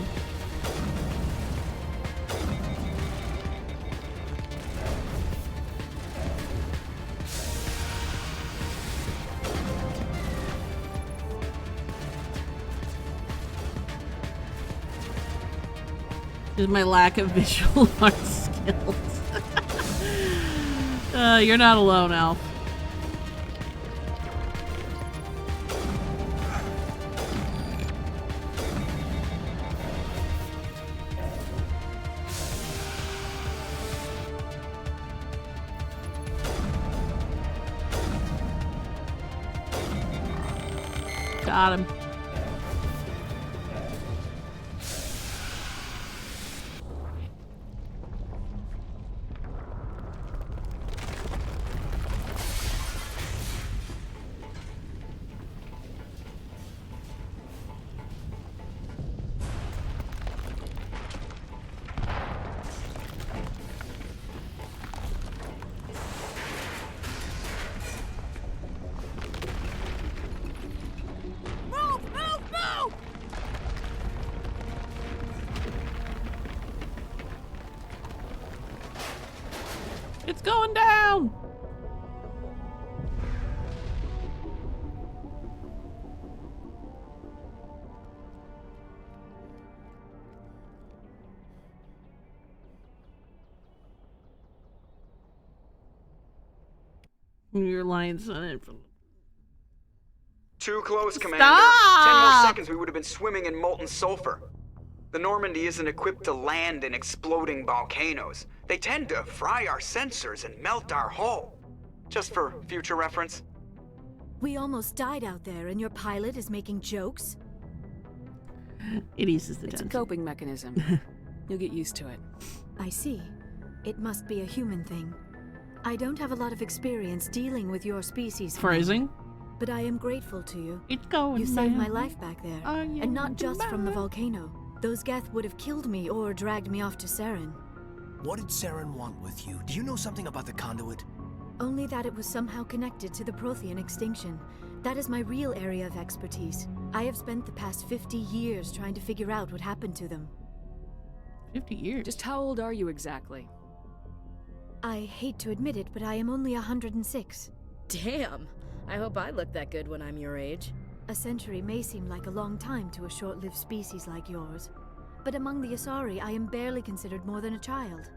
Is my lack of visual art skills. You're not alone, Alf. Got him. It's going down! Your line's on it. Too close, Commander. Stop! 10 more seconds, we would have been swimming in molten sulfur. The Normandy isn't equipped to land in exploding volcanoes. They tend to fry our sensors and melt our hull. Just for future reference. We almost died out there, and your pilot is making jokes? It eases the It's a tension. coping mechanism. You'll get used to it. I see. It must be a human thing. I don't have a lot of experience dealing with your species. Phrasing? But I am grateful to you. It's going You saved my down. life back there. Are you And not just from the mad? volcano. Those Geth would have killed me or dragged me off to Saren. What did Saren want with you? Do you know something about the conduit? Only that it was somehow connected to the Prothean extinction. That is my real area of expertise. I have spent the past 50 years trying to figure out what happened to them. 50 years. Just how old are you exactly? I hate to admit it, but I am only 106. Damn! I hope I look that good when I'm your age. A century may seem like a long time to a short-lived species like yours, but among the Asari, I am barely considered more than a child.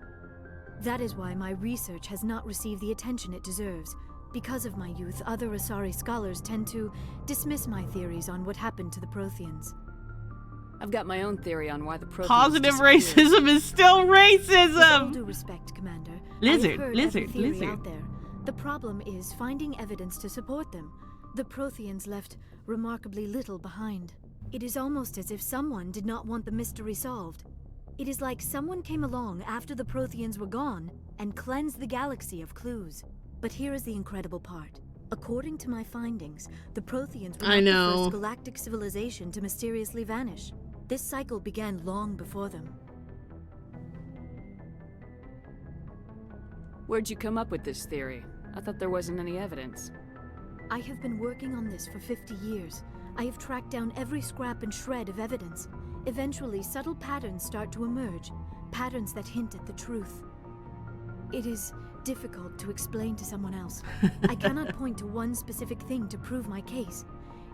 That is why my research has not received the attention it deserves. Because of my youth, other Asari scholars tend to dismiss my theories on what happened to the Protheans. I've got my own theory on why the Protheans Positive disappeared. racism is still With all racism! due respect, Commander, Lizard, I've heard lizard, every theory lizard. out there. The problem is finding evidence to support them. The Protheans left remarkably little behind. It is almost as if someone did not want the mystery solved. It is like someone came along after the Protheans were gone and cleansed the galaxy of clues. But here is the incredible part. According to my findings, the Protheans were I not the know. first galactic civilization to mysteriously vanish. This cycle began long before them. Where'd you come up with this theory? I thought there wasn't any evidence. I have been working on this for 50 years. I have tracked down every scrap and shred of evidence. Eventually, subtle patterns start to emerge, patterns that hint at the truth. It is difficult to explain to someone else. I cannot point to one specific thing to prove my case.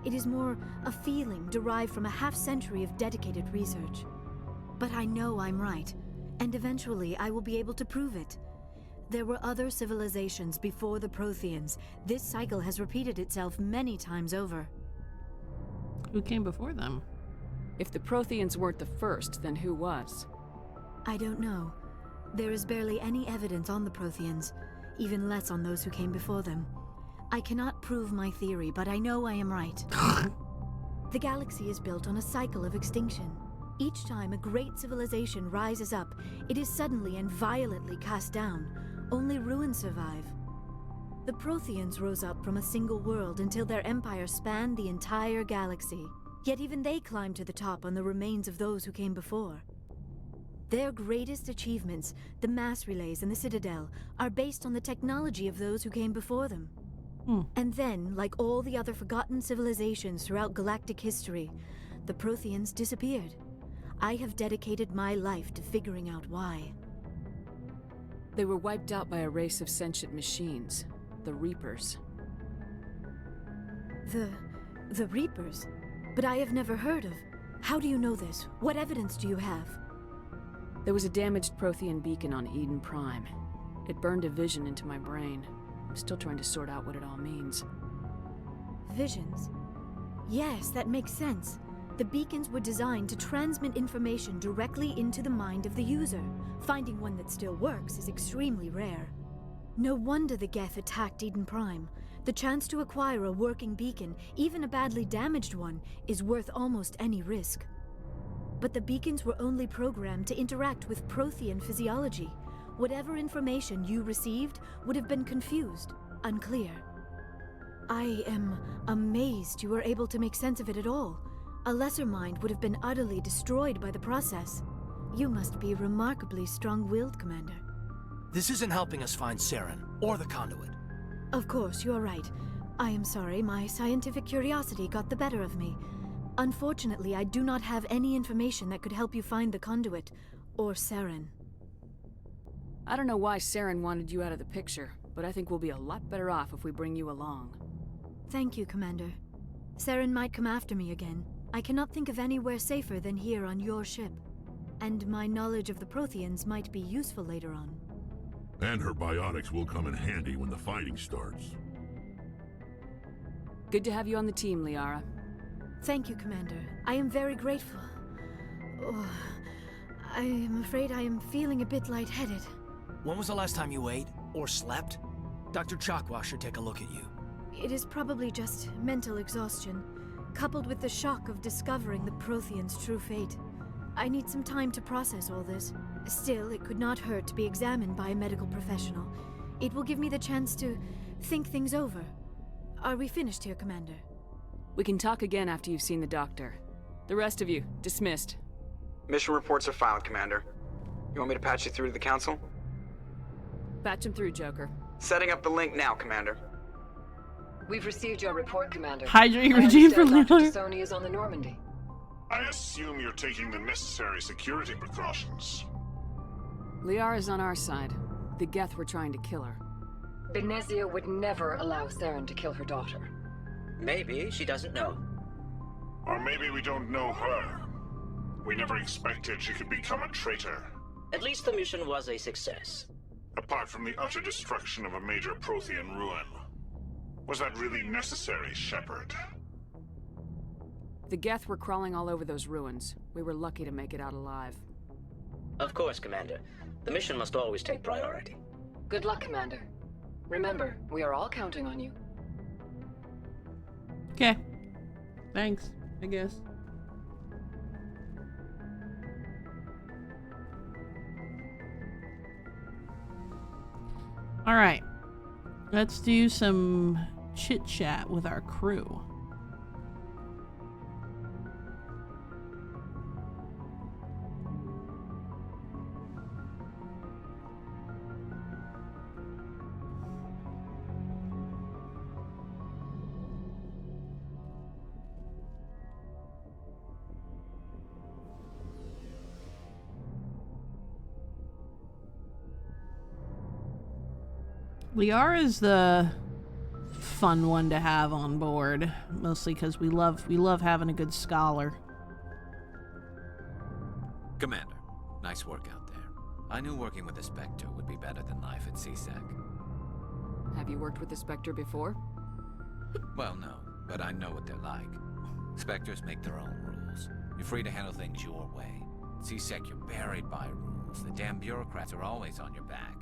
It is more a feeling derived from a half-century of dedicated research. But I know I'm right, and eventually I will be able to prove it. There were other civilizations before the Protheans. This cycle has repeated itself many times over. Who came before them? If the Protheans weren't the first, then who was? I don't know. There is barely any evidence on the Protheans, even less on those who came before them. I cannot prove my theory, but I know I am right. The galaxy is built on a cycle of extinction. Each time a great civilization rises up, it is suddenly and violently cast down. Only ruins survive. The Protheans rose up from a single world until their empire spanned the entire galaxy. Yet even they climbed to the top on the remains of those who came before. Their greatest achievements, the mass relays and the Citadel, are based on the technology of those who came before them. And then, like all the other forgotten civilizations throughout galactic history, the Protheans disappeared. I have dedicated my life to figuring out why. They were wiped out by a race of sentient machines, the Reapers. The Reapers? But I have never heard of. How do you know this? What evidence do you have? There was a damaged Prothean beacon on Eden Prime. It burned a vision into my brain. I'm still trying to sort out what it all means. Visions? Yes, that makes sense. The beacons were designed to transmit information directly into the mind of the user. Finding one that still works is extremely rare. No wonder the Geth attacked Eden Prime. The chance to acquire a working beacon, even a badly damaged one, is worth almost any risk. But the beacons were only programmed to interact with Prothean physiology. Whatever information you received would have been confused, unclear. I am amazed you were able to make sense of it at all. A lesser mind would have been utterly destroyed by the process. You must be remarkably strong-willed, Commander. This isn't helping us find Saren, or the conduit. Of course, you're right. I am sorry, my scientific curiosity got the better of me. Unfortunately, I do not have any information that could help you find the conduit, or Saren. I don't know why Saren wanted you out of the picture, but I think we'll be a lot better off if we bring you along. Thank you, Commander. Saren might come after me again. I cannot think of anywhere safer than here on your ship. And my knowledge of the Protheans might be useful later on. And her biotics will come in handy when the fighting starts. Good to have you on the team, Liara. Thank you, Commander. I am very grateful. Oh, I am afraid I am feeling a bit lightheaded. When was the last time you ate, or slept? Dr. Chakwa should take a look at you. It is probably just mental exhaustion, coupled with the shock of discovering the Protheans' true fate. I need some time to process all this. Still, it could not hurt to be examined by a medical professional. It will give me the chance to think things over. Are we finished here, Commander? We can talk again after you've seen the doctor. The rest of you, dismissed. Mission reports are filed, Commander. You want me to patch you through to the Council? Patch him through, Joker. Setting up the link now, Commander. We've received your report, Commander. Hydrate regime for Dr. Liara. T'Soni is on the Normandy. I assume you're taking the necessary security precautions. Liara's on our side. The Geth were trying to kill her. Benezia would never allow Saren to kill her daughter. Maybe she doesn't know. Or maybe we don't know her. We never expected she could become a traitor. At least the mission was a success. Apart from the utter destruction of a major Prothean ruin. Was that really necessary, Shepard? The Geth were crawling all over those ruins. We were lucky to make it out alive. Of course, Commander. The mission must always take priority. Good luck, Commander. Remember, we are all counting on you. Okay. Thanks, I guess. Alright. Let's do some chit-chat with our crew. Liara's the fun one to have on board, mostly because we love having a good scholar. Commander, nice work out there. I knew working with the Spectre would be better than life at CSEC. Have you worked with the Spectre before? Well, no, but I know what they're like. Spectres make their own rules. You're free to handle things your way. At CSEC, you're buried by rules. The damn bureaucrats are always on your back.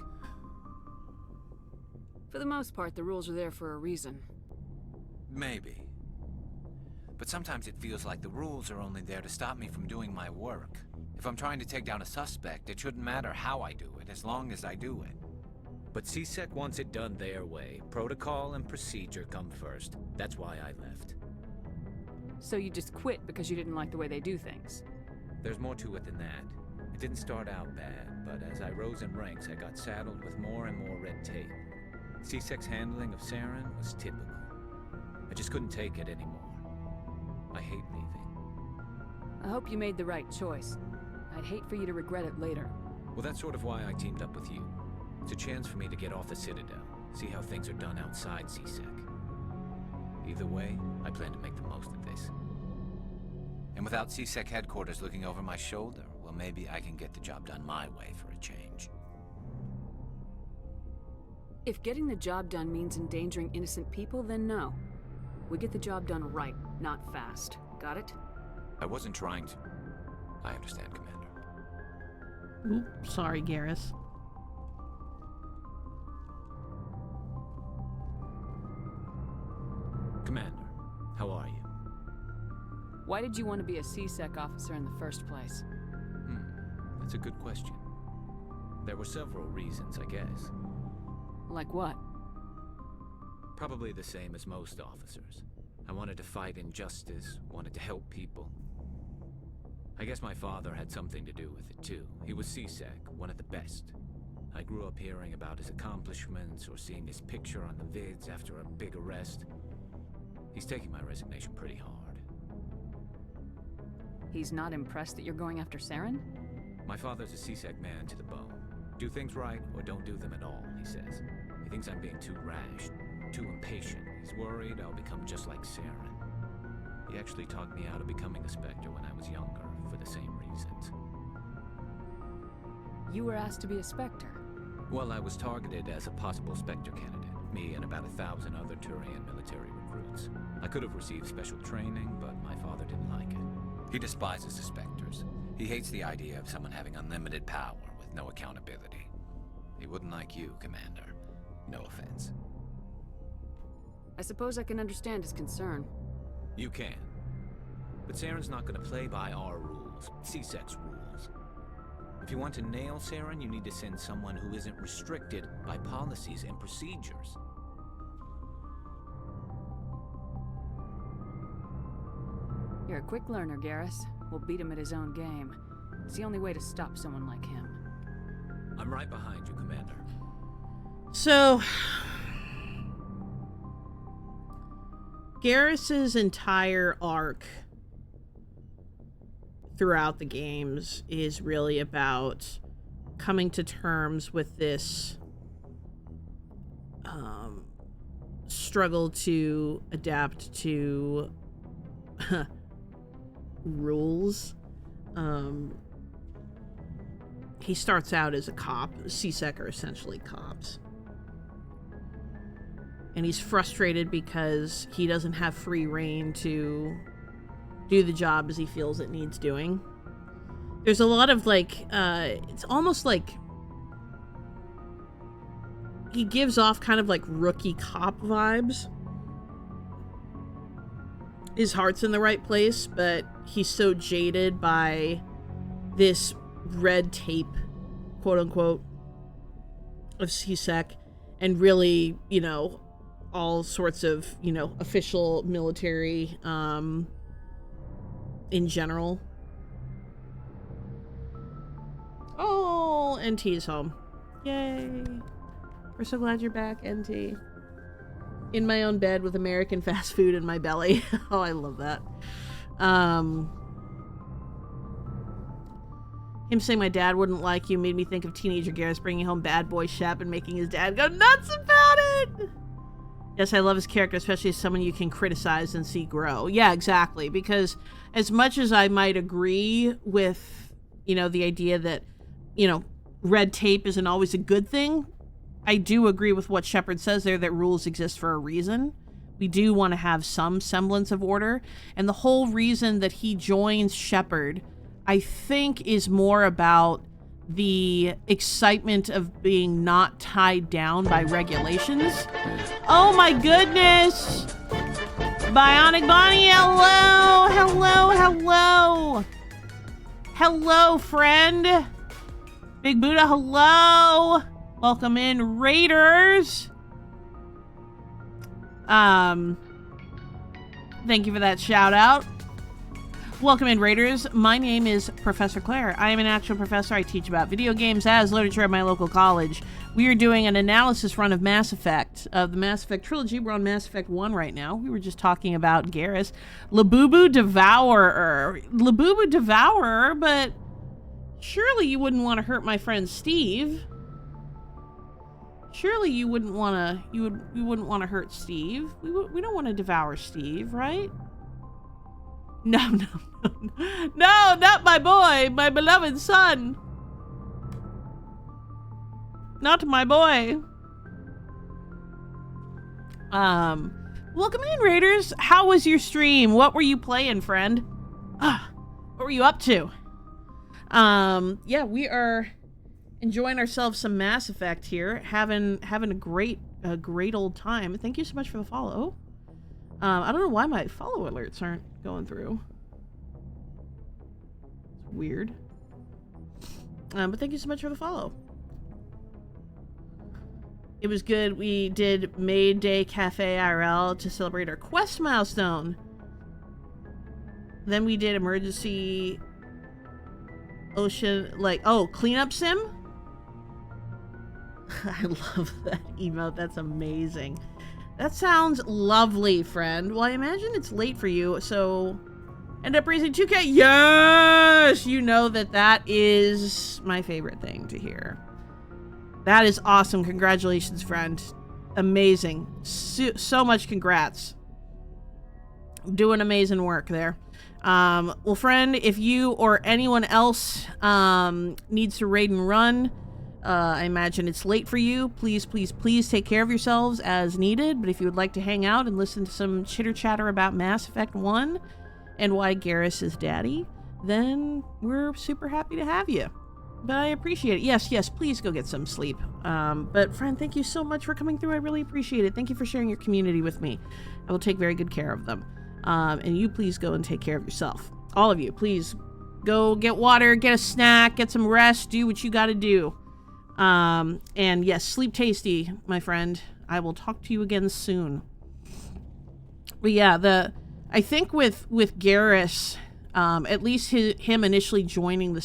For the most part, the rules are there for a reason. Maybe. But sometimes it feels like the rules are only there to stop me from doing my work. If I'm trying to take down a suspect, it shouldn't matter how I do it, as long as I do it. But CSEC wants it done their way. Protocol and procedure come first. That's why I left. So you just quit because you didn't like the way they do things? There's more to it than that. It didn't start out bad, but as I rose in ranks, I got saddled with more and more red tape. CSEC's handling of Saren was typical. I just couldn't take it anymore. I hate leaving. I hope you made the right choice. I'd hate for you to regret it later. Well, that's sort of why I teamed up with you. It's a chance for me to get off the Citadel, see how things are done outside CSEC. Either way, I plan to make the most of this. And without CSEC headquarters looking over my shoulder, well, maybe I can get the job done my way for a change. If getting the job done means endangering innocent people, then no. We get the job done right, not fast. Got it? I wasn't trying to... I understand, Commander. Oop, sorry, Garrus. Why did you want to be a C-Sec officer in the first place? That's a good question. There were several reasons, I guess. Like what? Probably the same as most officers. I wanted to fight injustice, wanted to help people. I guess my father had something to do with it too. He was C-Sec, one of the best. I grew up hearing about his accomplishments or seeing his picture on the vids after a big arrest. He's taking my resignation pretty hard. He's not impressed that you're going after Saren? My father's a C-Sec man to the bone. Do things right or don't do them at all, he says. He thinks I'm being too rash, too impatient. He's worried I'll become just like Saren. He actually talked me out of becoming a Spectre when I was younger, for the same reasons. You were asked to be a Spectre? Well, I was targeted as a possible Spectre candidate. Me and about 1,000 other Turian military recruits. I could have received special training, but my father didn't like it. He despises the Spectres. He hates the idea of someone having unlimited power with no accountability. He wouldn't like you, Commander. No offense. I suppose I can understand his concern. You can. But Saren's not going to play by our rules, C-Sec's rules. If you want to nail Saren, you need to send someone who isn't restricted by policies and procedures. You're a quick learner, Garrus. We'll beat him at his own game. It's the only way to stop someone like him. I'm right behind you, Commander. So, Garrus's entire arc throughout the games is really about coming to terms with this struggle to adapt to rules. He starts out as a cop. C-Sec are essentially cops. And he's frustrated because he doesn't have free reign to do the job as he feels it needs doing. There's a lot of like, it's almost like he gives off kind of like rookie cop vibes. His heart's in the right place, but he's so jaded by this red tape, quote unquote, of C-Sec, and really, you know, all sorts of, you know, official military, in general. Oh, NT is home. Yay. We're so glad you're back, NT. In my own bed with American fast food in my belly. Oh, I love that. Him saying my dad wouldn't like you made me think of teenager Garrus bringing home bad boy Shep and making his dad go nuts about it. Yes, I love his character, especially as someone you can criticize and see grow. Yeah, exactly. Because as much as I might agree with, you know, the idea that, you know, red tape isn't always a good thing, I do agree with what Shepard says there, that rules exist for a reason. We do want to have some semblance of order. And the whole reason that he joins Shepard, I think, is more about the excitement of being not tied down by regulations. Oh my goodness! Bionic Bonnie, hello! Hello, hello! Hello, friend! Big Buddha, hello! Welcome in, Raiders! Thank you for that shout out. Welcome in, Raiders. My name is Professor Claire. I am an actual professor. I teach about video games as literature at my local college. We are doing an analysis run of Mass Effect, of the Mass Effect trilogy. We're on Mass Effect 1 right now. We were just talking about Garrus. Labubu Devourer. Labubu Devourer, but surely you wouldn't want to hurt my friend Steve. Surely you wouldn't want to, you wouldn't want to hurt Steve. We don't want to devour Steve, right? No, not my boy, my beloved son. Not my boy. Welcome in, Raiders. How was your stream? What were you playing, friend? What were you up to? Yeah, we are enjoying ourselves some Mass Effect here, having a great old time. Thank you so much for the follow. I don't know why my follow alerts aren't going through. Weird. But thank you so much for the follow. It was good. We did May Day Cafe IRL to celebrate our quest milestone. Then we did emergency ocean, cleanup sim. I love that emote. That's amazing. That sounds lovely, friend. Well, I imagine it's late for you, so end up raising 2K. Yes! You know that is my favorite thing to hear. That is awesome. Congratulations, friend. Amazing. So much congrats. Doing amazing work there. Well, friend, if you or anyone else needs to raid and run, I imagine it's late for you. Please, please, please take care of yourselves as needed. But if you would like to hang out and listen to some chitter-chatter about Mass Effect 1 and why Garrus is daddy, then we're super happy to have you. But I appreciate it. Yes, please go get some sleep. But friend, thank you so much for coming through. I really appreciate it. Thank you for sharing your community with me. I will take very good care of them. And you please go and take care of yourself. All of you, please go get water, get a snack, get some rest, do what you gotta do. And yes, sleep tasty, my friend. I will talk to you again soon. But yeah, I think with Garrus, at least him initially joining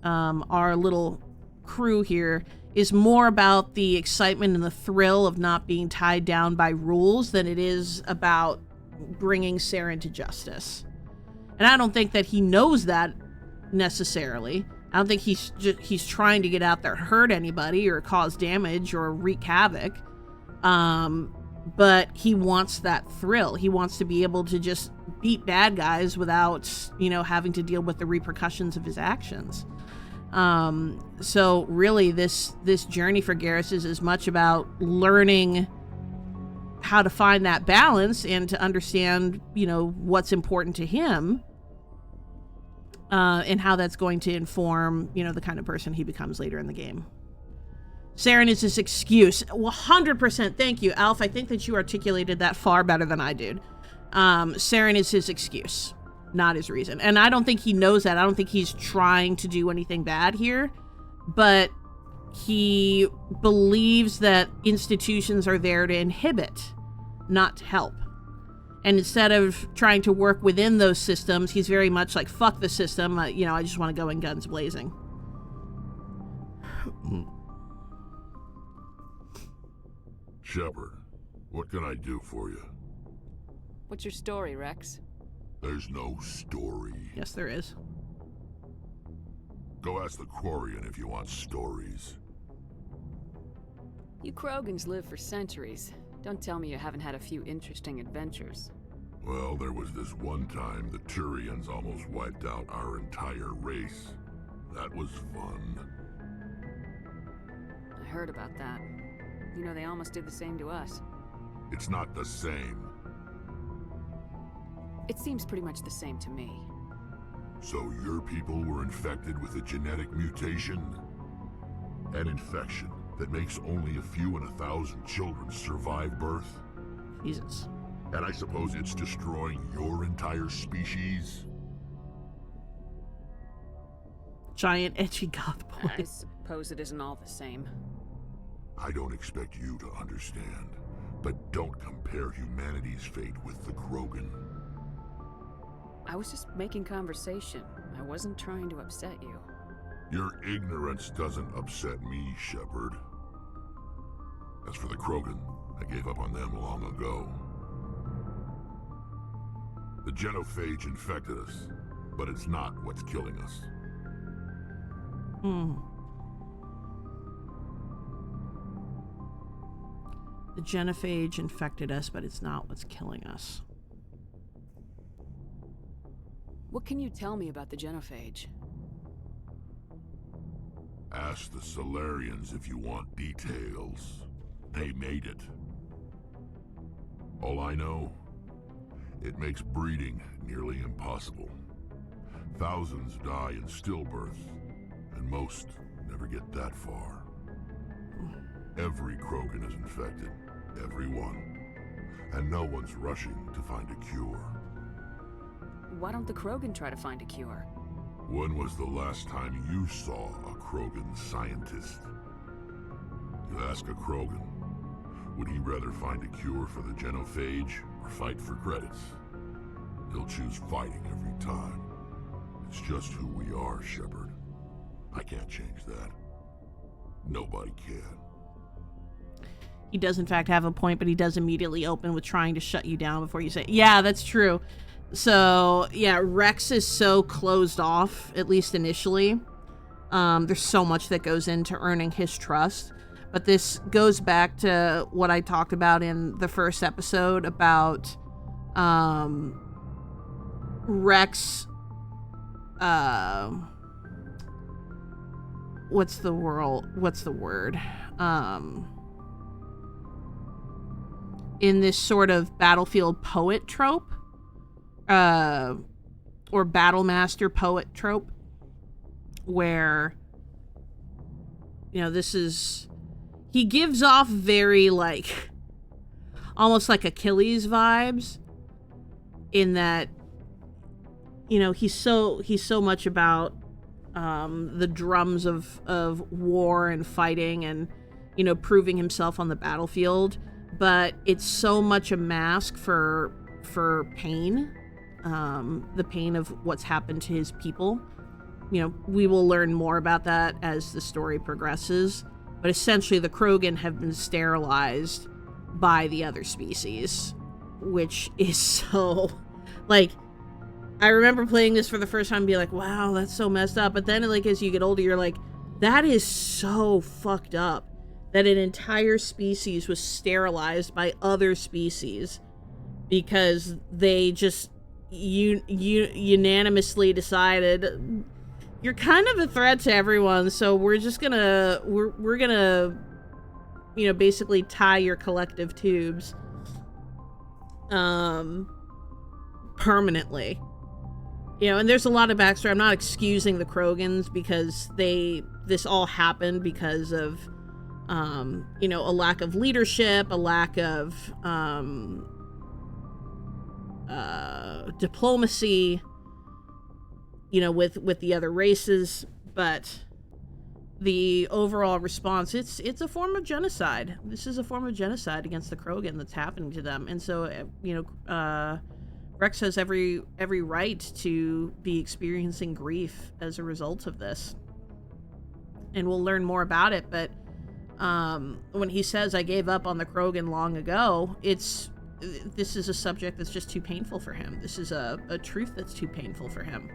our little crew here is more about the excitement and the thrill of not being tied down by rules than it is about bringing Saren to justice. And I don't think that he knows that necessarily. I don't think he's trying to get out there, hurt anybody or cause damage or wreak havoc. But he wants that thrill. He wants to be able to just beat bad guys without, having to deal with the repercussions of his actions. So really this journey for Garrus is as much about learning how to find that balance and to understand, what's important to him. And how that's going to inform, the kind of person he becomes later in the game. Saren is his excuse. 100%. Thank you, Alf. I think that you articulated that far better than I did. Saren is his excuse, not his reason. And I don't think he knows that. I don't think he's trying to do anything bad here. But he believes that institutions are there to inhibit, not to help. And instead of trying to work within those systems, he's very much like, fuck the system. I just want to go in guns blazing. Shepard, what can I do for you? What's your story, Rex? There's no story. Yes, there is. Go ask the Quarian if you want stories. You Krogans live for centuries. Don't tell me you haven't had a few interesting adventures. Well, there was this one time the Turians almost wiped out our entire race. That was fun. I heard about that. They almost did the same to us. It's not the same. It seems pretty much the same to me. So your people were infected with a genetic mutation? An infection that makes only a few in 1,000 children survive birth? Jesus. And I suppose it's destroying your entire species? Giant edgy goth boy. I suppose it isn't all the same. I don't expect you to understand, but don't compare humanity's fate with the Krogan. I was just making conversation. I wasn't trying to upset you. Your ignorance doesn't upset me, Shepard. As for the Krogan, I gave up on them long ago. The genophage infected us, but it's not what's killing us. The genophage infected us, but it's not what's killing us. What can you tell me about the genophage? Ask the Solarians if you want details. They made it. All I know, it makes breeding nearly impossible. Thousands die in stillbirth, and most never get that far. Every Krogan is infected. Every one. And no one's rushing to find a cure. Why don't the Krogan try to find a cure? When was the last time you saw a Krogan scientist? You ask a Krogan, would he rather find a cure for the genophage or fight for credits? He'll choose fighting every time. It's just who we are, Shepard. I can't change that. Nobody can. He does in fact have a point, but he does immediately open with trying to shut you down before you say, yeah, that's true. So, yeah, Rex is so closed off, at least initially. There's so much that goes into earning his trust. But this goes back to what I talked about in the first episode about Rex, what's the word? In this sort of battlefield poet trope, or battle master poet trope, where, you know, he gives off very, like, almost like Achilles vibes, in that, you know, he's so much about the drums of war and fighting and, you know, proving himself on the battlefield, but it's so much a mask for pain, the pain of what's happened to his people. You know, we will learn more about that as the story progresses, but essentially the Krogan have been sterilized by the other species, which is so, like, I remember playing this for the first time and being like, wow, that's so messed up. But then, like, as you get older, you're like, that is so fucked up that an entire species was sterilized by other species because they just unanimously decided, you're kind of a threat to everyone, so we're just gonna, we're gonna, you know, basically tie your collective tubes permanently. You know, and there's a lot of backstory. I'm not excusing the Krogans because this all happened because of, you know, a lack of leadership, a lack of diplomacy, you know, with the other races. But the overall response, it's a form of genocide. This is a form of genocide against the Krogan that's happening to them. And so, you know, Rex has every right to be experiencing grief as a result of this. And we'll learn more about it, but when he says, I gave up on the Krogan long ago, this is a subject that's just too painful for him. This is a truth that's too painful for him.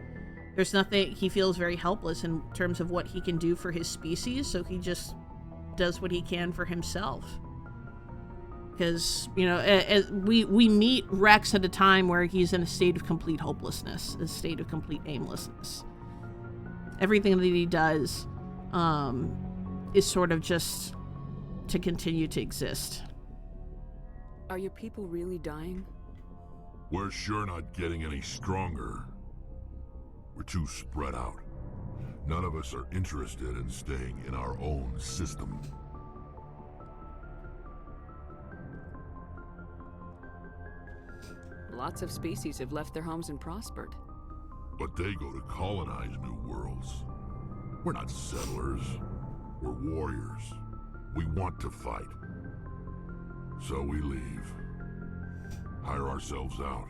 There's nothing, he feels very helpless in terms of what he can do for his species, so he just does what he can for himself. Because, you know, we meet Rex at a time where he's in a state of complete hopelessness, a state of complete aimlessness. Everything that he does is sort of just to continue to exist. Are your people really dying? We're sure not getting any stronger. We're too spread out. None of us are interested in staying in our own system. Lots of species have left their homes and prospered. But they go to colonize new worlds. We're not settlers. We're warriors. We want to fight. So we leave. Hire ourselves out.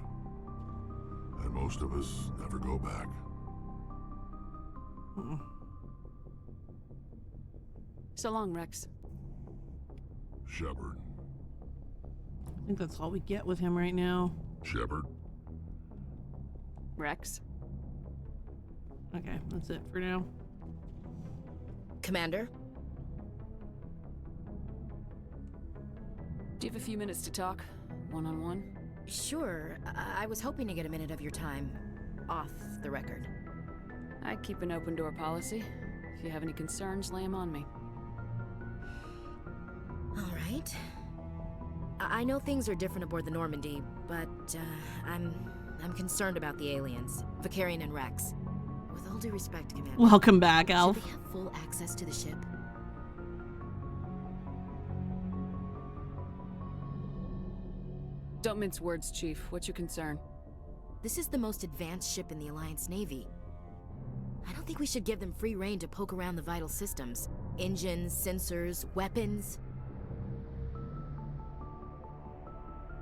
And most of us never go back. So long, Rex. Shepard. I think that's all we get with him right now. Shepard. Rex. Okay, that's it for now. Commander? Do you have a few minutes to talk? One-on-one? Sure. I was hoping to get a minute of your time off the record. I keep an open door policy. If you have any concerns, lay them on me. All right. I know things are different aboard the Normandy, but I'm concerned about the aliens, Vicarian and Rex. With all due respect, Commander. Welcome back, Alf. Should they have full access to the ship? Don't mince words, Chief. What's your concern? This is the most advanced ship in the Alliance Navy. I don't think we should give them free rein to poke around the vital systems. Engines, sensors, weapons.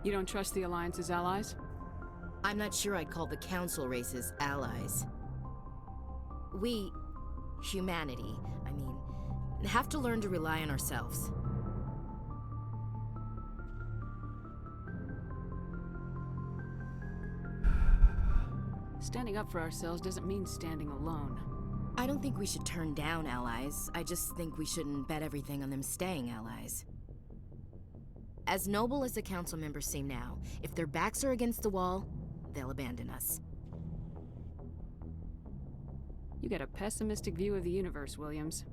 You don't trust the Alliance's allies? I'm not sure I'd call the Council races allies. We, humanity, I mean, have to learn to rely on ourselves. Standing up for ourselves doesn't mean standing alone. I don't think we should turn down allies. I just think we shouldn't bet everything on them staying allies. As noble as the Council members seem now, if their backs are against the wall, they'll abandon us. You got a pessimistic view of the universe, Williams.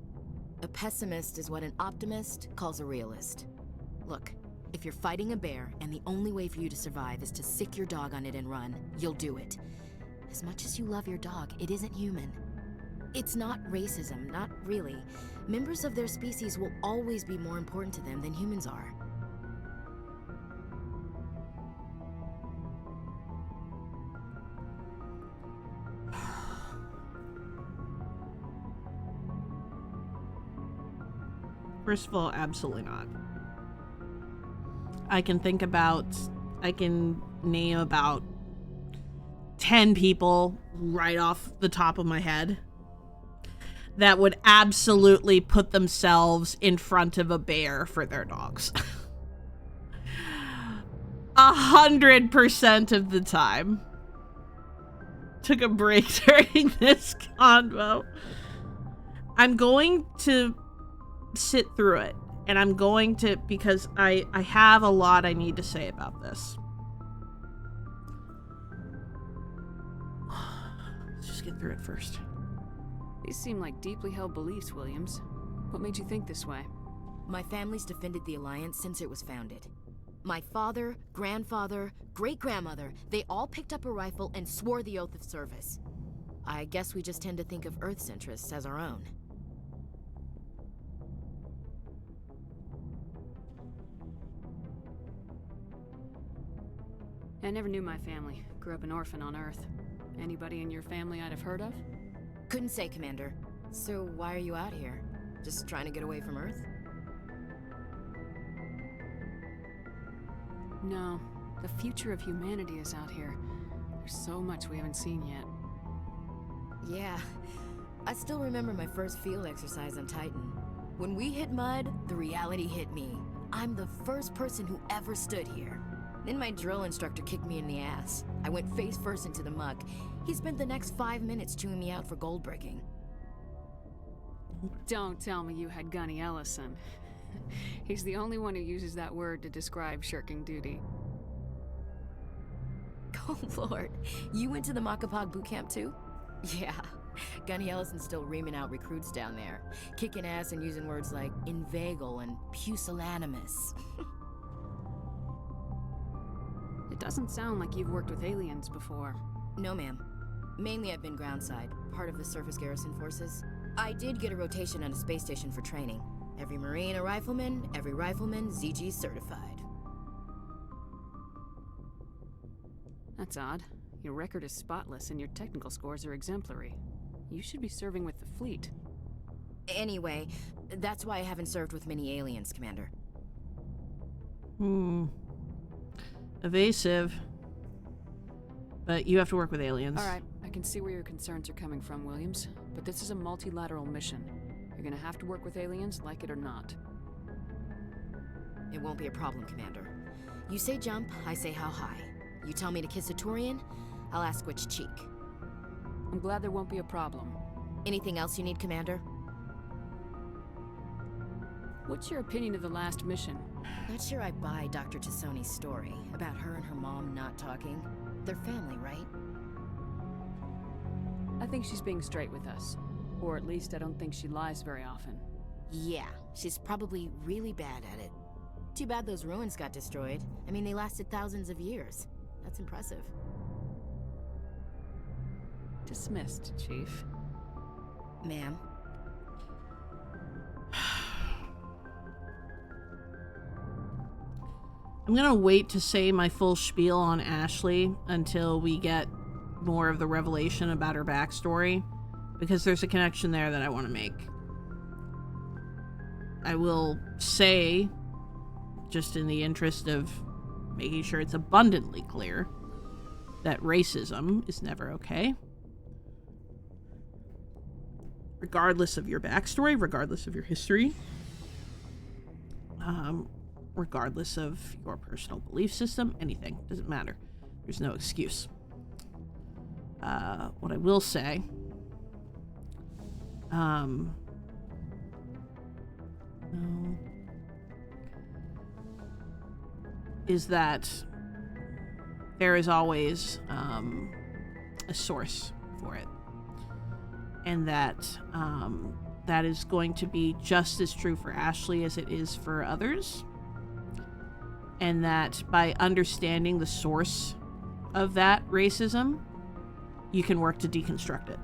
A pessimist is what an optimist calls a realist. Look, if you're fighting a bear and the only way for you to survive is to sick your dog on it and run, you'll do it. As much as you love your dog, it isn't human. It's not racism, not really. Members of their species will always be more important to them than humans are. First of all, absolutely not. I can name about 10 people right off the top of my head that would absolutely put themselves in front of a bear for their dogs. 100% of the time. Took a break during this convo. I'm going to sit through it, and I'm going to, because I have a lot I need to say about this. Let's just get through it first. These seem like deeply held beliefs, Williams. What made you think this way? My family's defended the Alliance since it was founded. My father, grandfather, great-grandmother, they all picked up a rifle and swore the oath of service. I guess we just tend to think of Earth's interests as our own. I never knew my family. Grew up an orphan on Earth. Anybody in your family I'd have heard of? Couldn't say, Commander. So why are you out here? Just trying to get away from Earth? No. The future of humanity is out here. There's so much we haven't seen yet. Yeah. I still remember my first field exercise on Titan. When we hit mud, the reality hit me. I'm the first person who ever stood here. Then my drill instructor kicked me in the ass. I went face first into the muck. He spent the next 5 minutes chewing me out for gold breaking. Don't tell me you had Gunny Ellison. He's the only one who uses that word to describe shirking duty. Oh Lord, you went to the Makapog boot camp too? Yeah, Gunny Ellison's still reaming out recruits down there. Kicking ass and using words like inveigle and pusillanimous. It doesn't sound like you've worked with aliens before. No, ma'am. Mainly I've been groundside, part of the surface garrison forces. I did get a rotation on a space station for training. Every Marine a rifleman, every rifleman ZG certified. That's odd. Your record is spotless and your technical scores are exemplary. You should be serving with the fleet. Anyway, that's why I haven't served with many aliens, Commander. Evasive. But you have to work with aliens. Alright, I can see where your concerns are coming from, Williams. But this is a multilateral mission. You're gonna have to work with aliens, like it or not. It won't be a problem, Commander. You say jump, I say how high. You tell me to kiss a Turian, I'll ask which cheek. I'm glad there won't be a problem. Anything else you need, Commander? What's your opinion of the last mission? Not sure I buy Dr. T'Soni's story about her and her mom not talking. They're family, right? I think she's being straight with us. Or at least I don't think she lies very often. Yeah, she's probably really bad at it. Too bad those ruins got destroyed. I mean, they lasted thousands of years. That's impressive. Dismissed, Chief. Ma'am. I'm gonna wait to say my full spiel on Ashley until we get more of the revelation about her backstory. because there's a connection there that I want to make. I will say, just in the interest of making sure it's abundantly clear, that racism is never okay. Regardless of your backstory, regardless of your history, regardless of your personal belief system, anything, doesn't matter. There's no excuse. What I will say, is that there is always a source for it. And that that is going to be just as true for Ashley as it is for others. And that by understanding the source of that racism, you can work to deconstruct it.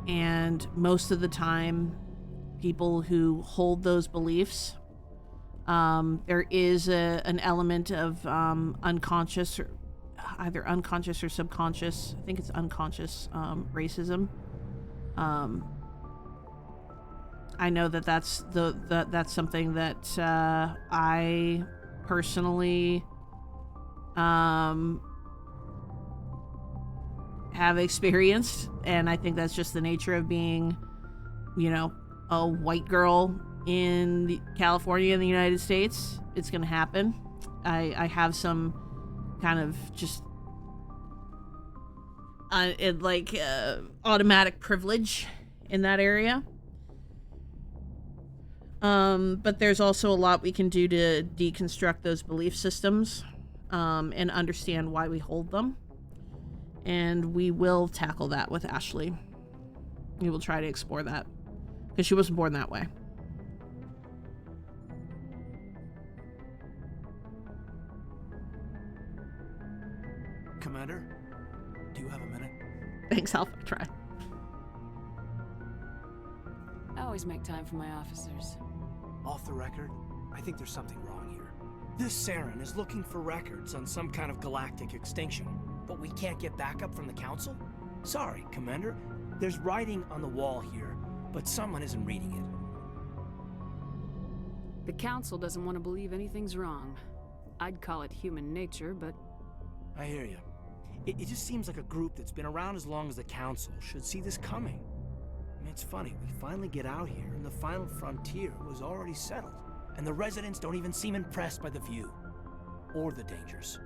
And most of the time, people who hold those beliefs, there is an element of unconscious, or either unconscious or subconscious, I think it's unconscious racism. I know that that's something that I personally have experienced, and I think that's just the nature of being, a white girl in California in the United States. It's gonna happen. I have some kind of just automatic privilege in that area. But there's also a lot we can do to deconstruct those belief systems, and understand why we hold them. And we will tackle that with Ashley. We will try to explore that, because she wasn't born that way. Commander, do you have a minute? Thanks, Alpha. Try. I always make time for my officers. Off the record, I think there's something wrong here. This Saren is looking for records on some kind of galactic extinction, but we can't get backup from the Council? Sorry, Commander. There's writing on the wall here, but someone isn't reading it. The Council doesn't want to believe anything's wrong. I'd call it human nature, but... I hear you. It just seems like a group that's been around as long as the Council should see this coming. I mean, it's funny, we finally get out here, and the final frontier was already settled. And the residents don't even seem impressed by the view. Or the dangers.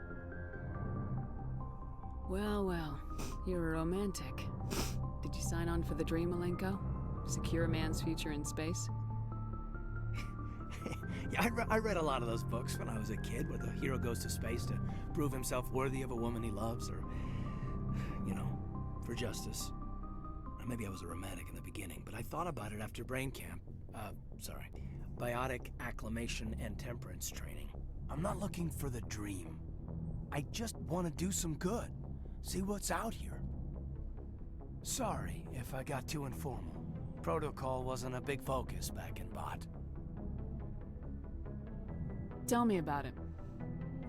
Well, well. You're a romantic. Did you sign on for the dream, Malenko? Secure a man's future in space? Yeah, I read a lot of those books when I was a kid, where the hero goes to space to prove himself worthy of a woman he loves, or, for justice. Or maybe I was a romantic in the beginning, but I thought about it after brain camp. Biotic acclimation and temperance training. I'm not looking for the dream. I just want to do some good. See what's out here. Sorry if I got too informal. Protocol wasn't a big focus back in Bot. Tell me about it.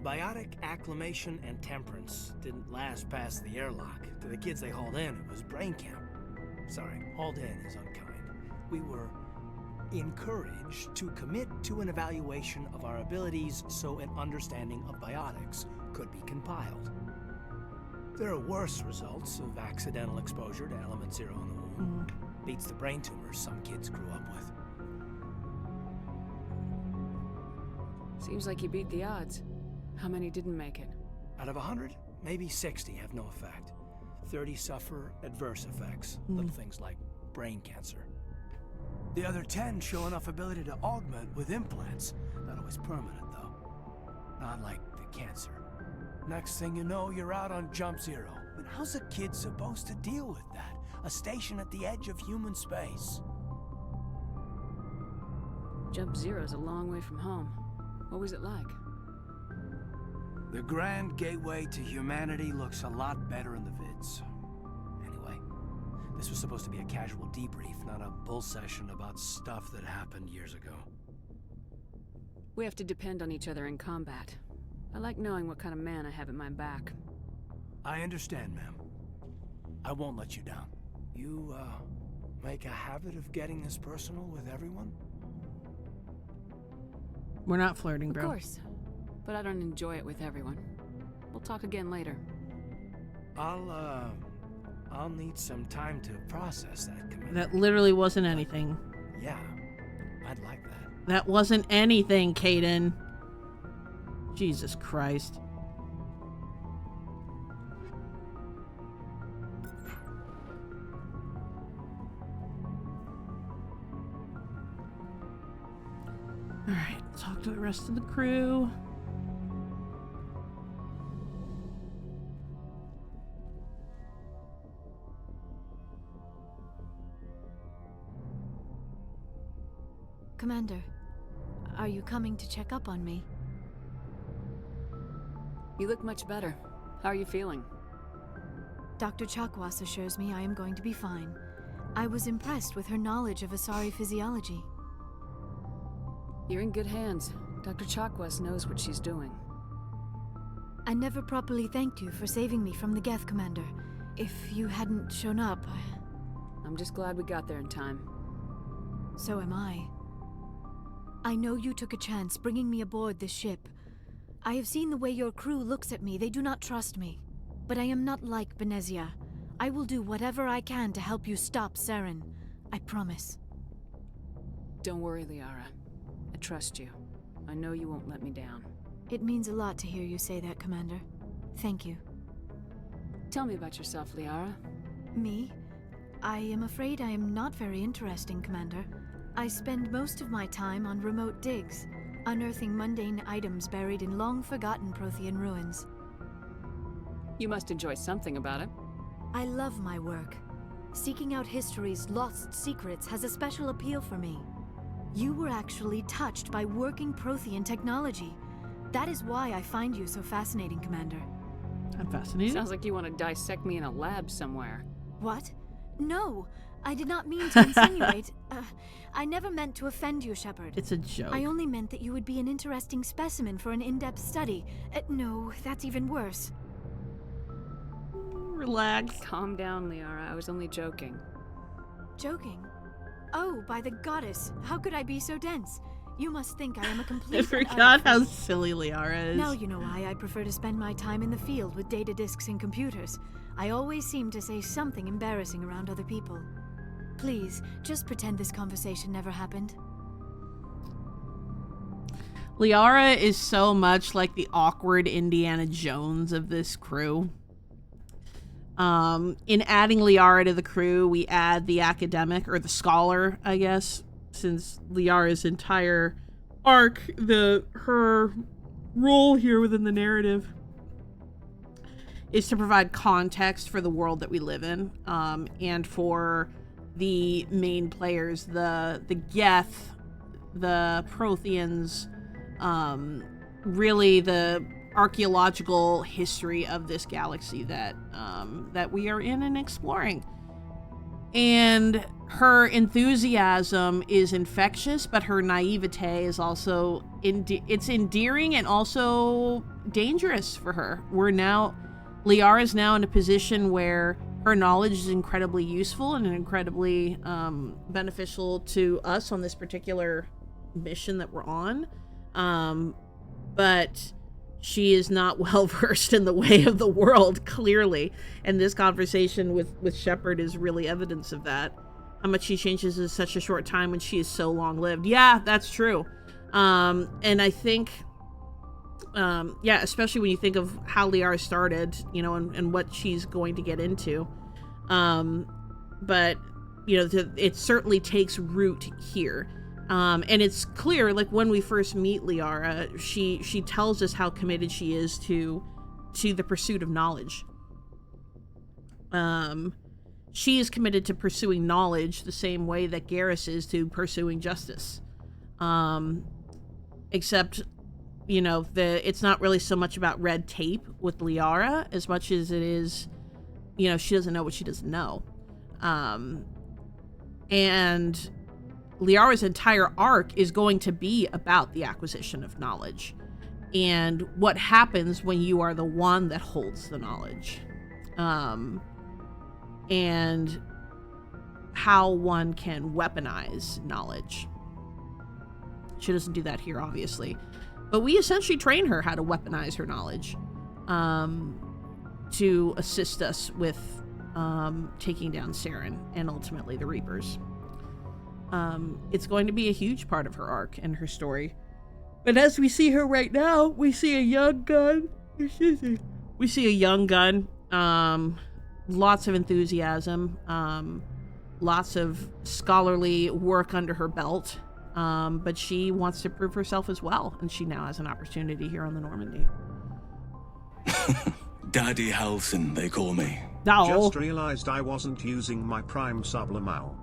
Biotic acclimation and temperance didn't last past the airlock. To the kids they hauled in, it was brain camp. Sorry, hauled in is unkind. We were encouraged to commit to an evaluation of our abilities so an understanding of biotics could be compiled. There are worse results of accidental exposure to element 0 in the womb. Beats the brain tumors some kids grew up with. Seems like you beat the odds. How many didn't make it? Out of 100, maybe 60 have no effect. 30 suffer adverse effects, little things like brain cancer. The other 10 show enough ability to augment with implants. Not always permanent, though. Not like the cancer. Next thing you know, you're out on Jump Zero. But how's a kid supposed to deal with that? A station at the edge of human space. Jump Zero's a long way from home. What was it like? The grand gateway to humanity looks a lot better in the vids. Anyway, this was supposed to be a casual debrief, not a bull session about stuff that happened years ago. We have to depend on each other in combat. I like knowing what kind of man I have at my back. I understand, ma'am. I won't let you down. You, make a habit of getting this personal with everyone? We're not flirting, bro. Of course. But I don't enjoy it with everyone. We'll talk again later. I'll need some time to process that, Commander. That literally wasn't anything. Yeah, I'd like that. That wasn't anything, Caden. Jesus Christ. Alright, talk to the rest of the crew. Commander, are you coming to check up on me? You look much better. How are you feeling? Dr. Chakwas assures me I am going to be fine. I was impressed with her knowledge of Asari physiology. You're in good hands. Dr. Chakwas knows what she's doing. I never properly thanked you for saving me from the Geth, Commander. If you hadn't shown up... I'm just glad we got there in time. So am I. I know you took a chance bringing me aboard this ship. I have seen the way your crew looks at me. They do not trust me. But I am not like Benezia. I will do whatever I can to help you stop Saren. I promise. Don't worry, Liara. I trust you. I know you won't let me down. It means a lot to hear you say that, Commander. Thank you. Tell me about yourself, Liara. Me? I am afraid I am not very interesting, Commander. I spend most of my time on remote digs, unearthing mundane items buried in long-forgotten Prothean ruins. You must enjoy something about it. I love my work. Seeking out history's lost secrets has a special appeal for me. You were actually touched by working Prothean technology. That is why I find you so fascinating, Commander. I'm fascinated. Sounds like you want to dissect me in a lab somewhere. What? No, I did not mean to insinuate. I never meant to offend you, Shepard. It's a joke. I only meant that you would be an interesting specimen for an in-depth study. No, that's even worse. Relax. Calm down, Liara. I was only joking. Joking? Oh, by the goddess, how could I be so dense? You must think I am a complete... I forgot how silly Liara is. Now you know why I prefer to spend my time in the field with data disks and computers. I always seem to say something embarrassing around other people. Please, just pretend this conversation never happened. Liara is so much like the awkward Indiana Jones of this crew. In adding Liara to the crew, we add the academic, or the scholar, I guess, since Liara's entire arc, her role here within the narrative is to provide context for the world that we live in, and for the main players, the Geth, the Protheans, really the archaeological history of this galaxy that we are in and exploring. And her enthusiasm is infectious, but her naivete is also it's endearing and also dangerous for her. Liara is now in a position where her knowledge is incredibly useful and incredibly beneficial to us on this particular mission that we're on. But she is not well versed in the way of the world, clearly. And this conversation with Shepard is really evidence of that. How much she changes in such a short time when she is so long lived. Yeah, that's true. And I think, yeah, especially when you think of how Liara started, you know, and what she's going to get into. But, you know, it certainly takes root here. And it's clear, like, when we first meet Liara, she tells us how committed she is to the pursuit of knowledge. She is committed to pursuing knowledge the same way that Garrus is to pursuing justice. Except, you know, it's not really so much about red tape with Liara as much as it is, you know, she doesn't know what she doesn't know. And Liara's entire arc is going to be about the acquisition of knowledge and what happens when you are the one that holds the knowledge. and how one can weaponize knowledge. She doesn't do that here, obviously. But we essentially train her how to weaponize her knowledge to assist us with taking down Saren and ultimately the Reapers. It's going to be a huge part of her arc and her story. But as we see her right now, we see a young gun. We see a young gun. Lots of enthusiasm. Lots of scholarly work under her belt. But she wants to prove herself as well, and she now has an opportunity here on the Normandy. Daddy Halcyon, they call me. No. Just realized I wasn't using my Prime Sublimao.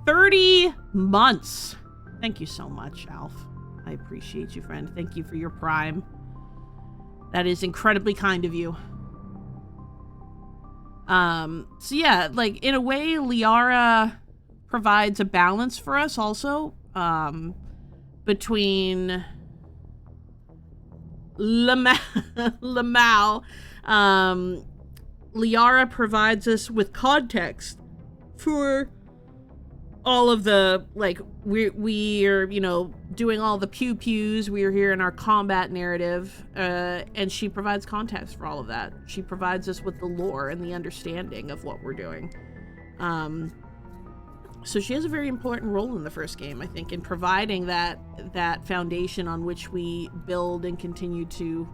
30 months. Thank you so much, Alf. I appreciate you, friend. Thank you for your Prime. That is incredibly kind of you. So yeah, like, in a way, Liara provides a balance for us also, between Lamau. Liara provides us with context for all of the, like, we're, you know, doing all the pew-pews. We're here in our combat narrative, and she provides context for all of that. She provides us with the lore and the understanding of what we're doing. So she has a very important role in the first game, I think, in providing that foundation on which we build and continue to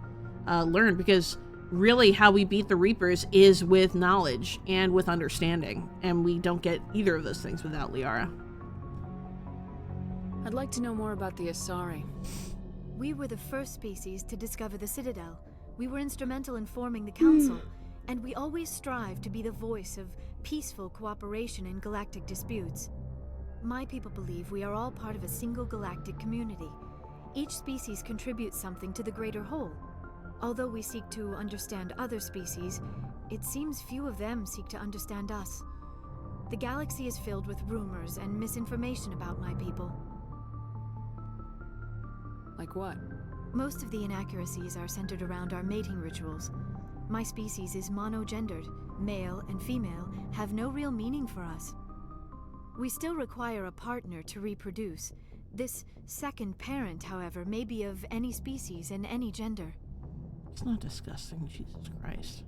learn, because really how we beat the Reapers is with knowledge and with understanding, and we don't get either of those things without Liara. I'd like to know more about the Asari. We were the first species to discover the Citadel. We were instrumental in forming the Council, and we always strive to be the voice of peaceful cooperation in galactic disputes. My people believe we are all part of a single galactic community. Each species contributes something to the greater whole. Although we seek to understand other species, it seems few of them seek to understand us. The galaxy is filled with rumors and misinformation about my people. Like what? Most of the inaccuracies are centered around our mating rituals. My species is monogendered. Male and female have no real meaning for us. We still require a partner to reproduce. This second parent, however, may be of any species and any gender. It's not disgusting, Jesus Christ.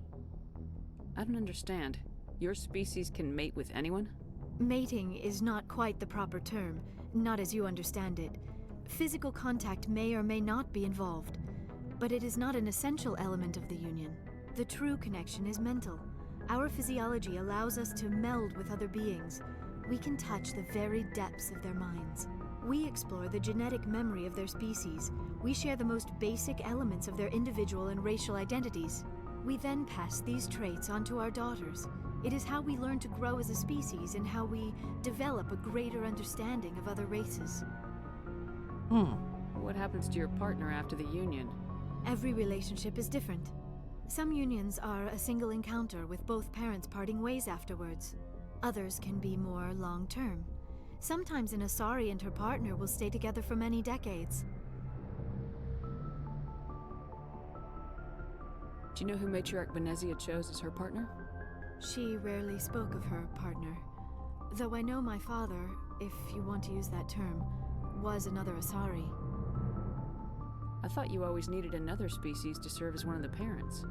I don't understand. Your species can mate with anyone? Mating is not quite the proper term, not as you understand it. Physical contact may or may not be involved, but it is not an essential element of the union. The true connection is mental. Our physiology allows us to meld with other beings. We can touch the very depths of their minds. We explore the genetic memory of their species. We share the most basic elements of their individual and racial identities. We then pass these traits on to our daughters. It is how we learn to grow as a species and how we develop a greater understanding of other races. What happens to your partner after the union? Every relationship is different. Some unions are a single encounter with both parents parting ways afterwards. Others can be more long-term. Sometimes an Asari and her partner will stay together for many decades. Do you know who Matriarch Benezia chose as her partner? She rarely spoke of her partner. Though I know my father, if you want to use that term, was another Asari. I thought you always needed another species to serve as one of the parents.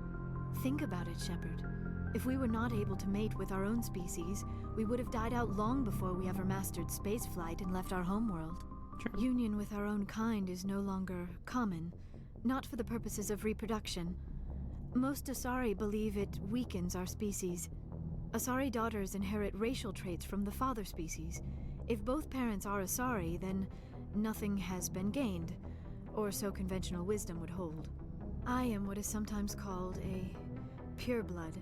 Think about it, Shepard. If we were not able to mate with our own species, we would have died out long before we ever mastered spaceflight and left our homeworld. True. Union with our own kind is no longer common, not for the purposes of reproduction. Most Asari believe it weakens our species. Asari daughters inherit racial traits from the father species. If both parents are Asari, then nothing has been gained, or so conventional wisdom would hold. I am what is sometimes called a pureblood.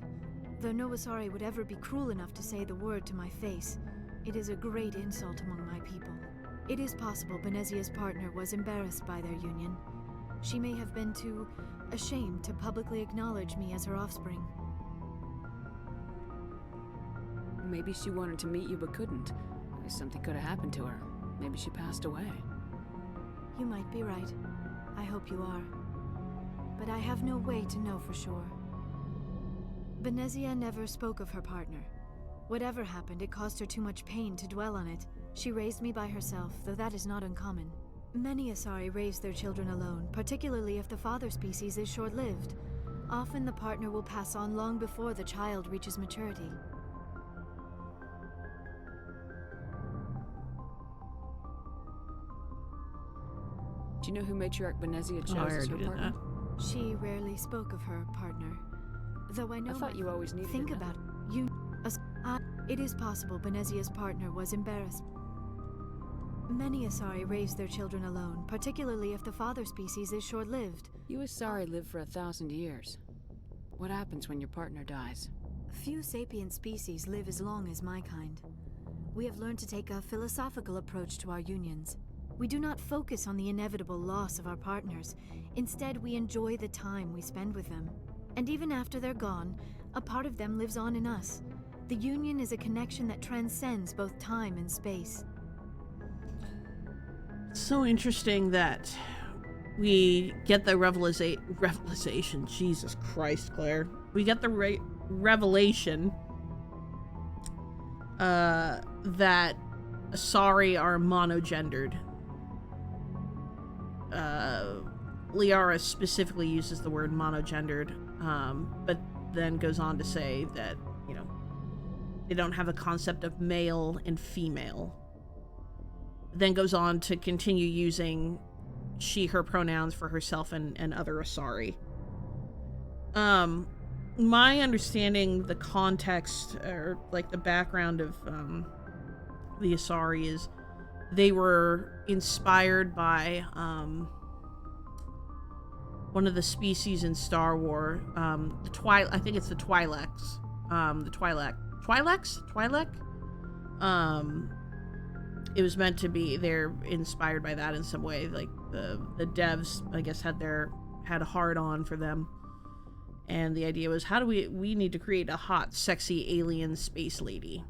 Though no Asari would ever be cruel enough to say the word to my face, it is a great insult among my people. It is possible Benezia's partner was embarrassed by their union. She may have been too ashamed to publicly acknowledge me as her offspring. Maybe she wanted to meet you but couldn't. Something could have happened to her. Maybe she passed away. You might be right. I hope you are. But I have no way to know for sure. Benezia never spoke of her partner. Whatever happened, it caused her too much pain to dwell on it. She raised me by herself, though that is not uncommon. Many Asari raise their children alone, particularly if the father species is short-lived. Often the partner will pass on long before the child reaches maturity. Do you know who Matriarch Benezia chose as her partner? She rarely spoke of her partner, though I know. I thought you always needed Think to know. about it. It is possible Benezia's partner was embarrassed. Many Asari raise their children alone, particularly if the father species is short-lived. You Asari live for 1,000 years. What happens when your partner dies? Few sapient species live as long as my kind. We have learned to take a philosophical approach to our unions. We do not focus on the inevitable loss of our partners. Instead, we enjoy the time we spend with them. And even after they're gone, a part of them lives on in us. The union is a connection that transcends both time and space. It's so interesting that we get the revelation. Jesus Christ, Claire. We get the revelation that Asari are monogendered. Liara specifically uses the word monogendered, but then goes on to say that, you know, they don't have a concept of male and female. Then goes on to continue using she, her pronouns for herself and other Asari. My understanding, the context, or like the background of the Asari is they were inspired by one of the species in Star Wars, I think it's the Twi'leks. Twi'lek? It was meant to be, they're inspired by that in some way. Like the devs, I guess, had a hard on for them. And the idea was, how do we need to create a hot, sexy alien space lady.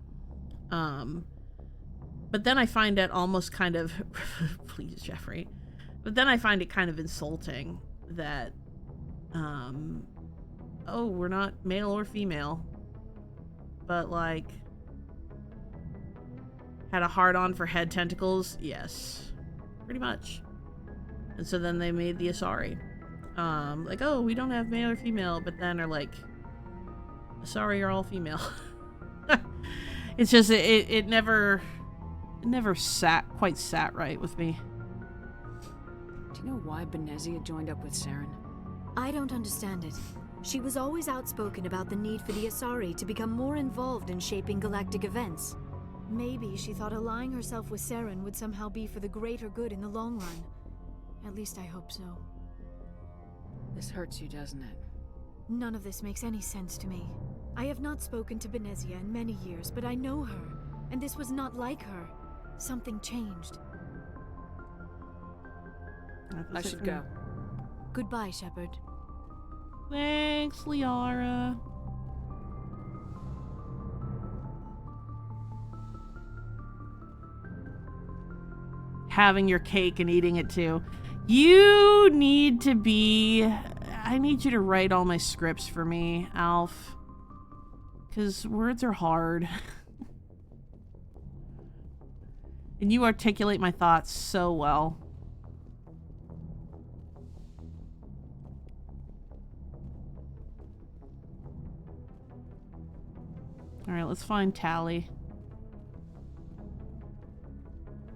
But then I find it almost kind of, please, Jeffrey. But then I find it kind of insulting that, oh, we're not male or female, but like, had a hard-on for head tentacles? Yes. Pretty much. And so then they made the Asari. Like, oh, we don't have male or female, but then are like, Asari are all female. It's just, it never quite sat right with me. Do you know why Benezia joined up with Saren? I don't understand it. She was always outspoken about the need for the Asari to become more involved in shaping galactic events. Maybe she thought allying herself with Saren would somehow be for the greater good in the long run. At least I hope so. This hurts you, doesn't it? None of this makes any sense to me. I have not spoken to Benezia in many years, but I know her, and this was not like her. Something changed. I should go. Goodbye, Shepard. Thanks, Liara. Having your cake and eating it too. You need to be... I need you to write all my scripts for me, Alf. Because words are hard. And you articulate my thoughts so well. Alright, let's find Tally.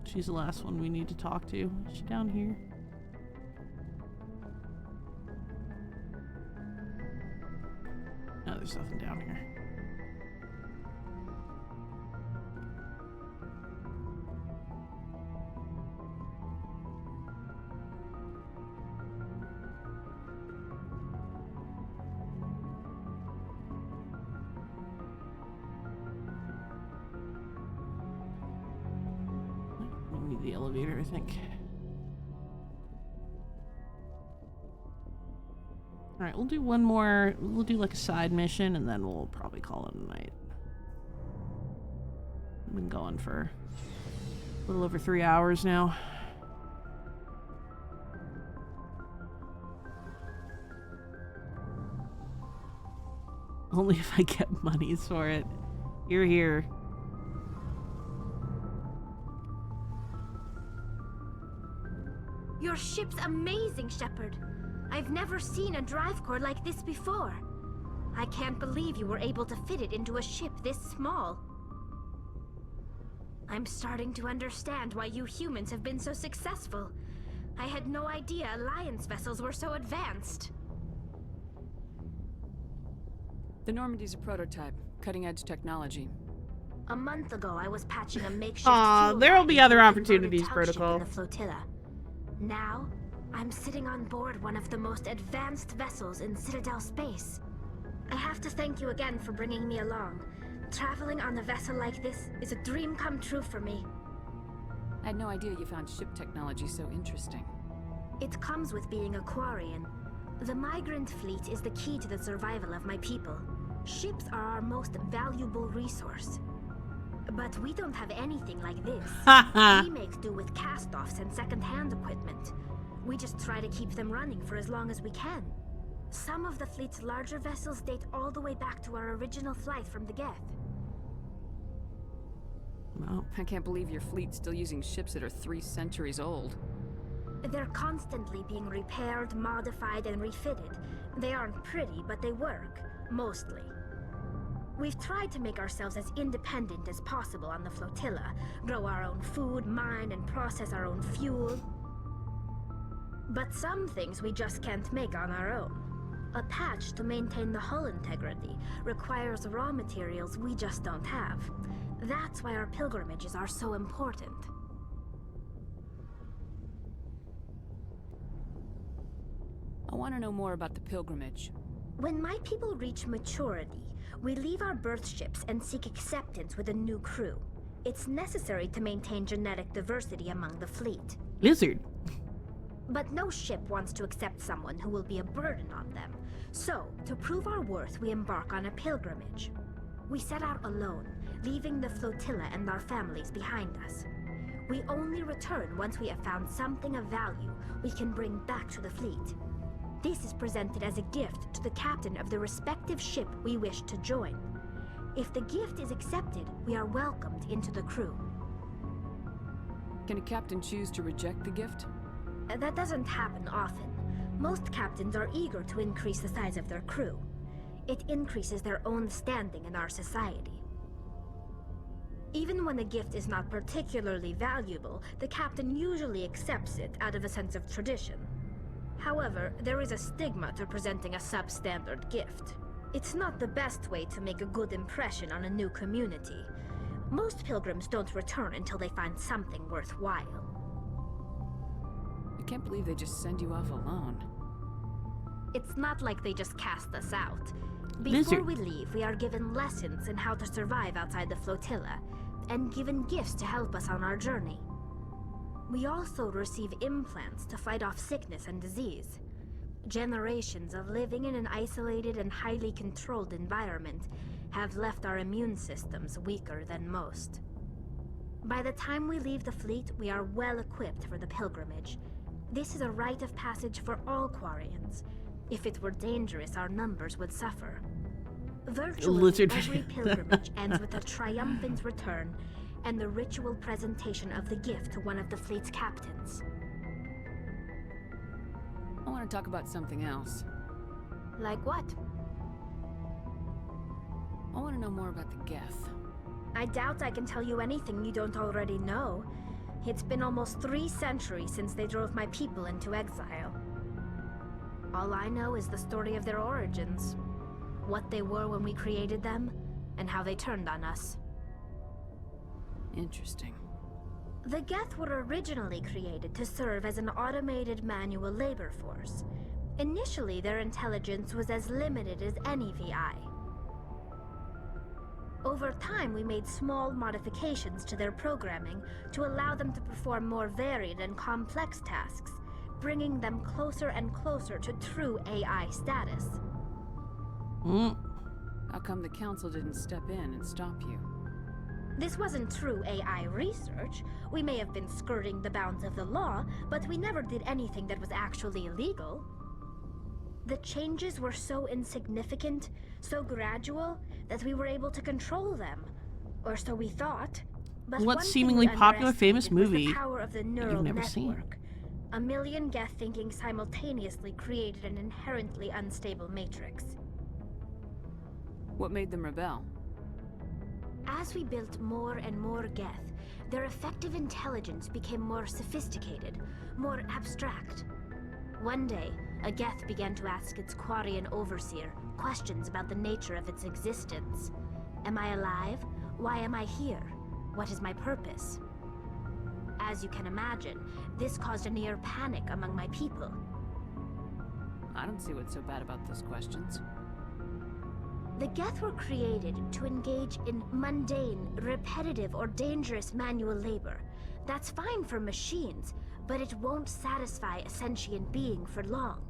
She's the last one we need to talk to. Is she down here? No, there's nothing down here. We need the elevator, I think. Alright, we'll do one more. We'll do like a side mission and then we'll probably call it a night. I've been going for a little over 3 hours now. Only if I get monies for it. You're here. Your ship's amazing, Shepard. I've never seen a drive core like this before. I can't believe you were able to fit it into a ship this small. I'm starting to understand why you humans have been so successful. I had no idea Alliance vessels were so advanced. The Normandy's a prototype, cutting-edge technology. A month ago, I was patching a makeshift Aw, there'll be other opportunities, Protocol. in the flotilla. Now, I'm sitting on board one of the most advanced vessels in Citadel space. I have to thank you again for bringing me along. Traveling on a vessel like this is a dream come true for me. I had no idea you found ship technology so interesting. It comes with being a Quarian. The migrant fleet is the key to the survival of my people. Ships are our most valuable resource. But we don't have anything like this. We make do with cast-offs and second-hand equipment. We just try to keep them running for as long as we can. Some of the fleet's larger vessels date all the way back to our original flight from the Geth. Wow. I can't believe your fleet's still using ships that are 3 centuries old. They're constantly being repaired, modified, and refitted. They aren't pretty, but they work. Mostly. We've tried to make ourselves as independent as possible on the flotilla, grow our own food, mine, and process our own fuel. But some things we just can't make on our own. A patch to maintain the hull integrity requires raw materials we just don't have. That's why our pilgrimages are so important. I want to know more about the pilgrimage. When my people reach maturity, we leave our birth ships and seek acceptance with a new crew. It's necessary to maintain genetic diversity among the fleet. Lizard. But no ship wants to accept someone who will be a burden on them. So, to prove our worth, we embark on a pilgrimage. We set out alone, leaving the flotilla and our families behind us. We only return once we have found something of value we can bring back to the fleet. This is presented as a gift to the captain of the respective ship we wish to join. If the gift is accepted, we are welcomed into the crew. Can a captain choose to reject the gift? That doesn't happen often. Most captains are eager to increase the size of their crew. It increases their own standing in our society. Even when a gift is not particularly valuable, the captain usually accepts it out of a sense of tradition. However, there is a stigma to presenting a substandard gift. It's not the best way to make a good impression on a new community. Most pilgrims don't return until they find something worthwhile. I can't believe they just send you off alone. It's not like they just cast us out. Before we leave, we are given lessons in how to survive outside the flotilla, and given gifts to help us on our journey. We also receive implants to fight off sickness and disease. Generations of living in an isolated and highly controlled environment have left our immune systems weaker than most. By the time we leave the fleet, we are well equipped for the pilgrimage. This is a rite of passage for all Quarians. If it were dangerous, our numbers would suffer. Virtually every pilgrimage ends with a triumphant return and the ritual presentation of the gift to one of the fleet's captains. I want to talk about something else. Like what? I want to know more about the Geth. I doubt I can tell you anything you don't already know. It's been almost 3 centuries since they drove my people into exile. All I know is the story of their origins. What they were when we created them, and how they turned on us. Interesting. The Geth were originally created to serve as an automated manual labor force. Initially, their intelligence was as limited as any VI. Over time, we made small modifications to their programming to allow them to perform more varied and complex tasks, bringing them closer and closer to true AI status. How come the Council didn't step in and stop you? This wasn't true AI research. We may have been skirting the bounds of the law, but we never did anything that was actually illegal. The changes were so insignificant, so gradual, that we were able to control them, Or so we thought. But What one thing seemingly we popular famous underestimated was movie the power of the that neural you've never network. seen? A million Geth thinking simultaneously created an inherently unstable matrix. What made them rebel? As we built more and more Geth, their effective intelligence became more sophisticated, more abstract. One day, a Geth began to ask its Quarian overseer questions about the nature of its existence. Am I alive? Why am I here? What is my purpose? As you can imagine, this caused a near panic among my people. I don't see what's so bad about those questions. The Geth were created to engage in mundane, repetitive, or dangerous manual labor. That's fine for machines, but it won't satisfy a sentient being for long.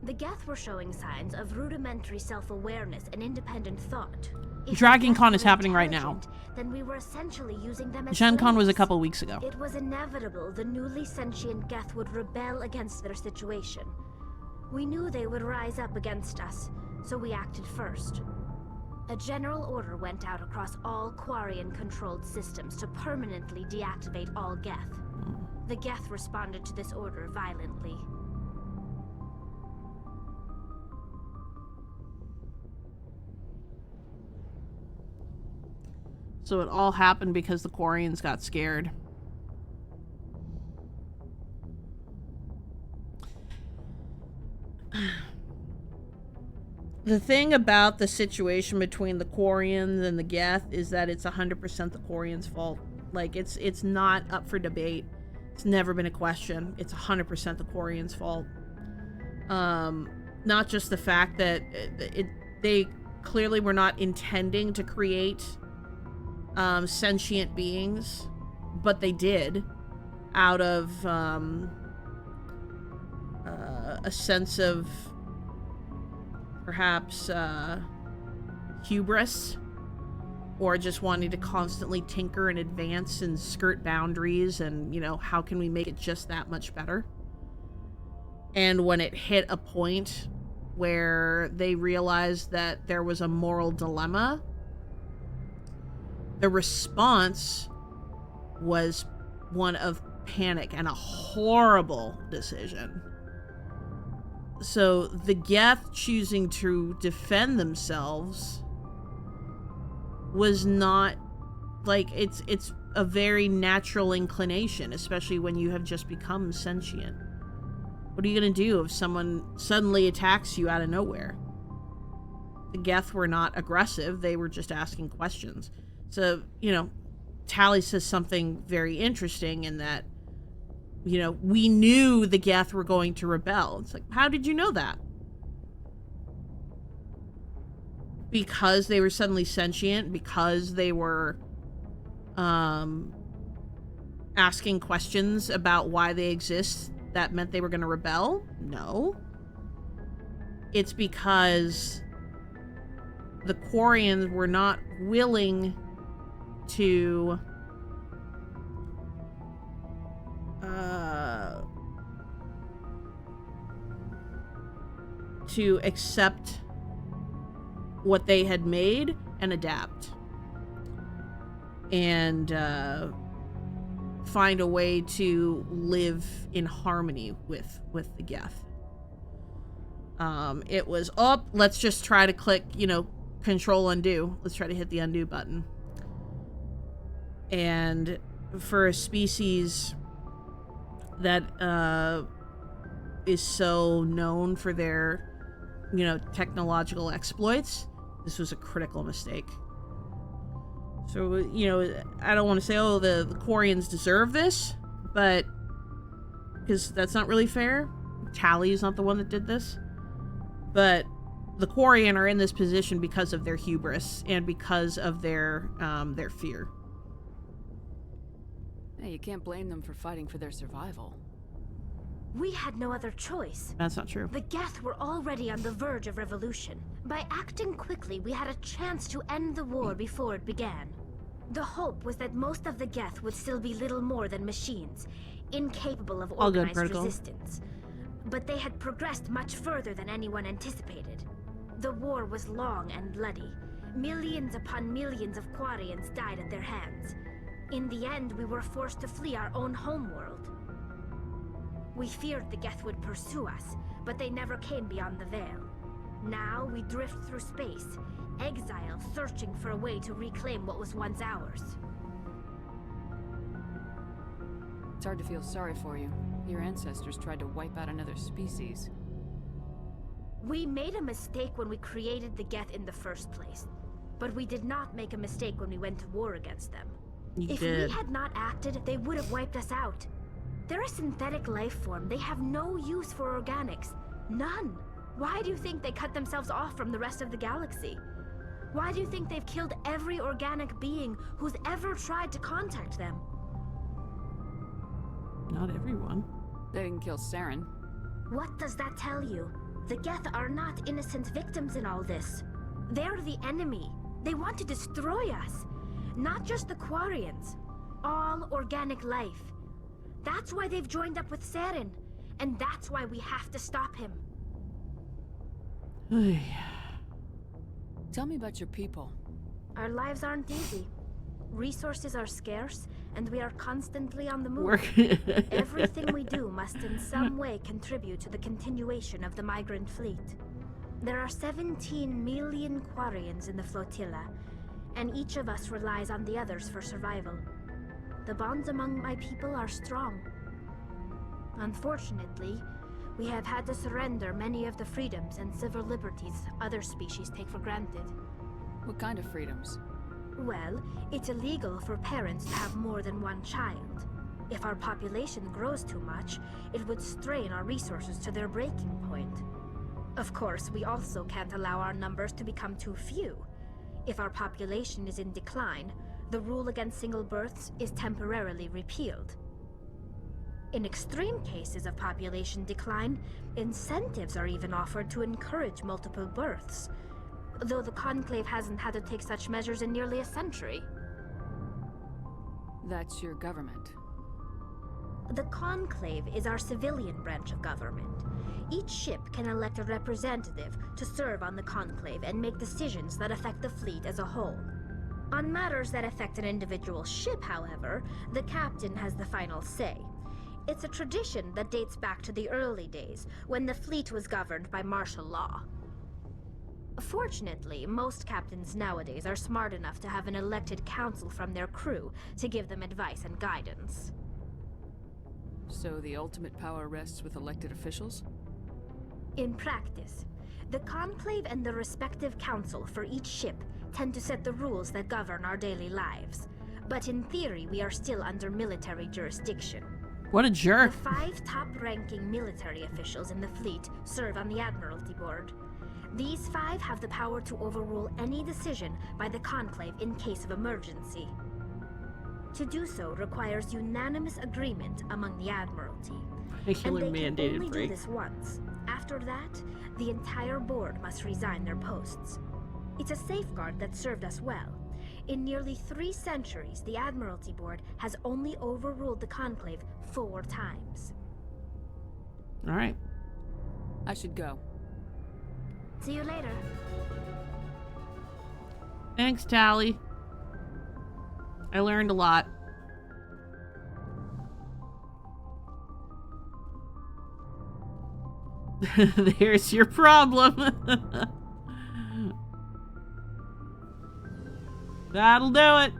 The Geth were showing signs of rudimentary self-awareness and independent thought. If Dragon Geth Con were is happening right now. intelligent, then we were essentially using them as Gen Con was a slaves. couple weeks ago. It was inevitable the newly sentient Geth would rebel against their situation. We knew they would rise up against us, so we acted first. A general order went out across all Quarian-controlled systems to permanently deactivate all Geth. The Geth responded to this order violently. So it all happened because the Quarians got scared. The thing about the situation between the Quarians and the Geth is that it's 100% the Quarians' fault. Like, it's not up for debate. It's never been a question. It's 100% the Quarians' fault. Not just the fact that they clearly were not intending to create sentient beings, but they did out of a sense of perhaps hubris, or just wanting to constantly tinker and advance and skirt boundaries and, you know, how can we make it just that much better? And when it hit a point where they realized that there was a moral dilemma, the response was one of panic and a horrible decision. So the Geth choosing to defend themselves was not, like, it's a very natural inclination, especially when you have just become sentient. What are you gonna do if someone suddenly attacks you out of nowhere? The Geth were not aggressive, they were just asking questions. So, you know, Tally says something very interesting in that, you know, we knew the Geth were going to rebel. It's like, how did you know that? Because they were suddenly sentient? Because they were asking questions about why they exist, that meant they were going to rebel? No. It's because the Quarians were not willing to accept what they had made and adapt and find a way to live in harmony with the Geth. It was, oh, let's just try to click, you know, control undo. Let's try to hit the undo button. And for a species that is so known for their, you know, technological exploits, this was a critical mistake. So, you know, I don't want to say, oh, the Quarians deserve this, but because that's not really fair. Tally is not the one that did this. But the Quarian are in this position because of their hubris and because of their fear. Hey, you can't blame them for fighting for their survival. We had no other choice. That's not true. The Geth were already on the verge of revolution. By acting quickly, we had a chance to end the war before it began. The hope was that most of the Geth would still be little more than machines, incapable of organized resistance. But they had progressed much further than anyone anticipated. The war was long and bloody. Millions upon millions of Quarians died at their hands. In the end, we were forced to flee our own homeworld. We feared the Geth would pursue us, but they never came beyond the Veil. Now we drift through space, exile, searching for a way to reclaim what was once ours. It's hard to feel sorry for you. Your ancestors tried to wipe out another species. We made a mistake when we created the Geth in the first place, but we did not make a mistake when we went to war against them. If we had not acted, they would have wiped us out. They're a synthetic life form. They have no use for organics. None. Why do you think they cut themselves off from the rest of the galaxy? Why do you think they've killed every organic being who's ever tried to contact them? Not everyone. They didn't kill Saren. What does that tell you? The Geth are not innocent victims in all this. They're the enemy. They want to destroy us. Not just the Quarians. All organic life. That's why they've joined up with Saren. And that's why we have to stop him. Tell me about your people. Our lives aren't easy. Resources are scarce, and we are constantly on the move. Everything we do must in some way contribute to the continuation of the migrant fleet. There are 17 million Quarians in the flotilla, and each of us relies on the others for survival. The bonds among my people are strong. Unfortunately, we have had to surrender many of the freedoms and civil liberties other species take for granted. What kind of freedoms? Well, it's illegal for parents to have more than one child. If our population grows too much, it would strain our resources to their breaking point. Of course, we also can't allow our numbers to become too few. If our population is in decline, the rule against single births is temporarily repealed. In extreme cases of population decline, incentives are even offered to encourage multiple births, though the Conclave hasn't had to take such measures in nearly a century. That's your government. The Conclave is our civilian branch of government. Each ship can elect a representative to serve on the Conclave and make decisions that affect the fleet as a whole. On matters that affect an individual ship, however, the captain has the final say. It's a tradition that dates back to the early days, when the fleet was governed by martial law. Fortunately, most captains nowadays are smart enough to have an elected council from their crew to give them advice and guidance. So the ultimate power rests with elected officials? In practice, the Conclave and the respective council for each ship tend to set the rules that govern our daily lives. But in theory, we are still under military jurisdiction. What a jerk. The 5 top-ranking military officials in the fleet serve on the Admiralty Board. These 5 have the power to overrule any decision by the Conclave in case of emergency. To do so requires unanimous agreement among the Admiralty. And they can only do this once. After that, the entire board must resign their posts. It's a safeguard that served us well. In nearly 3 centuries, the Admiralty Board has only overruled the Conclave 4 times. All right. I should go. See you later. Thanks, Tally. I learned a lot. There's your problem. That'll do it.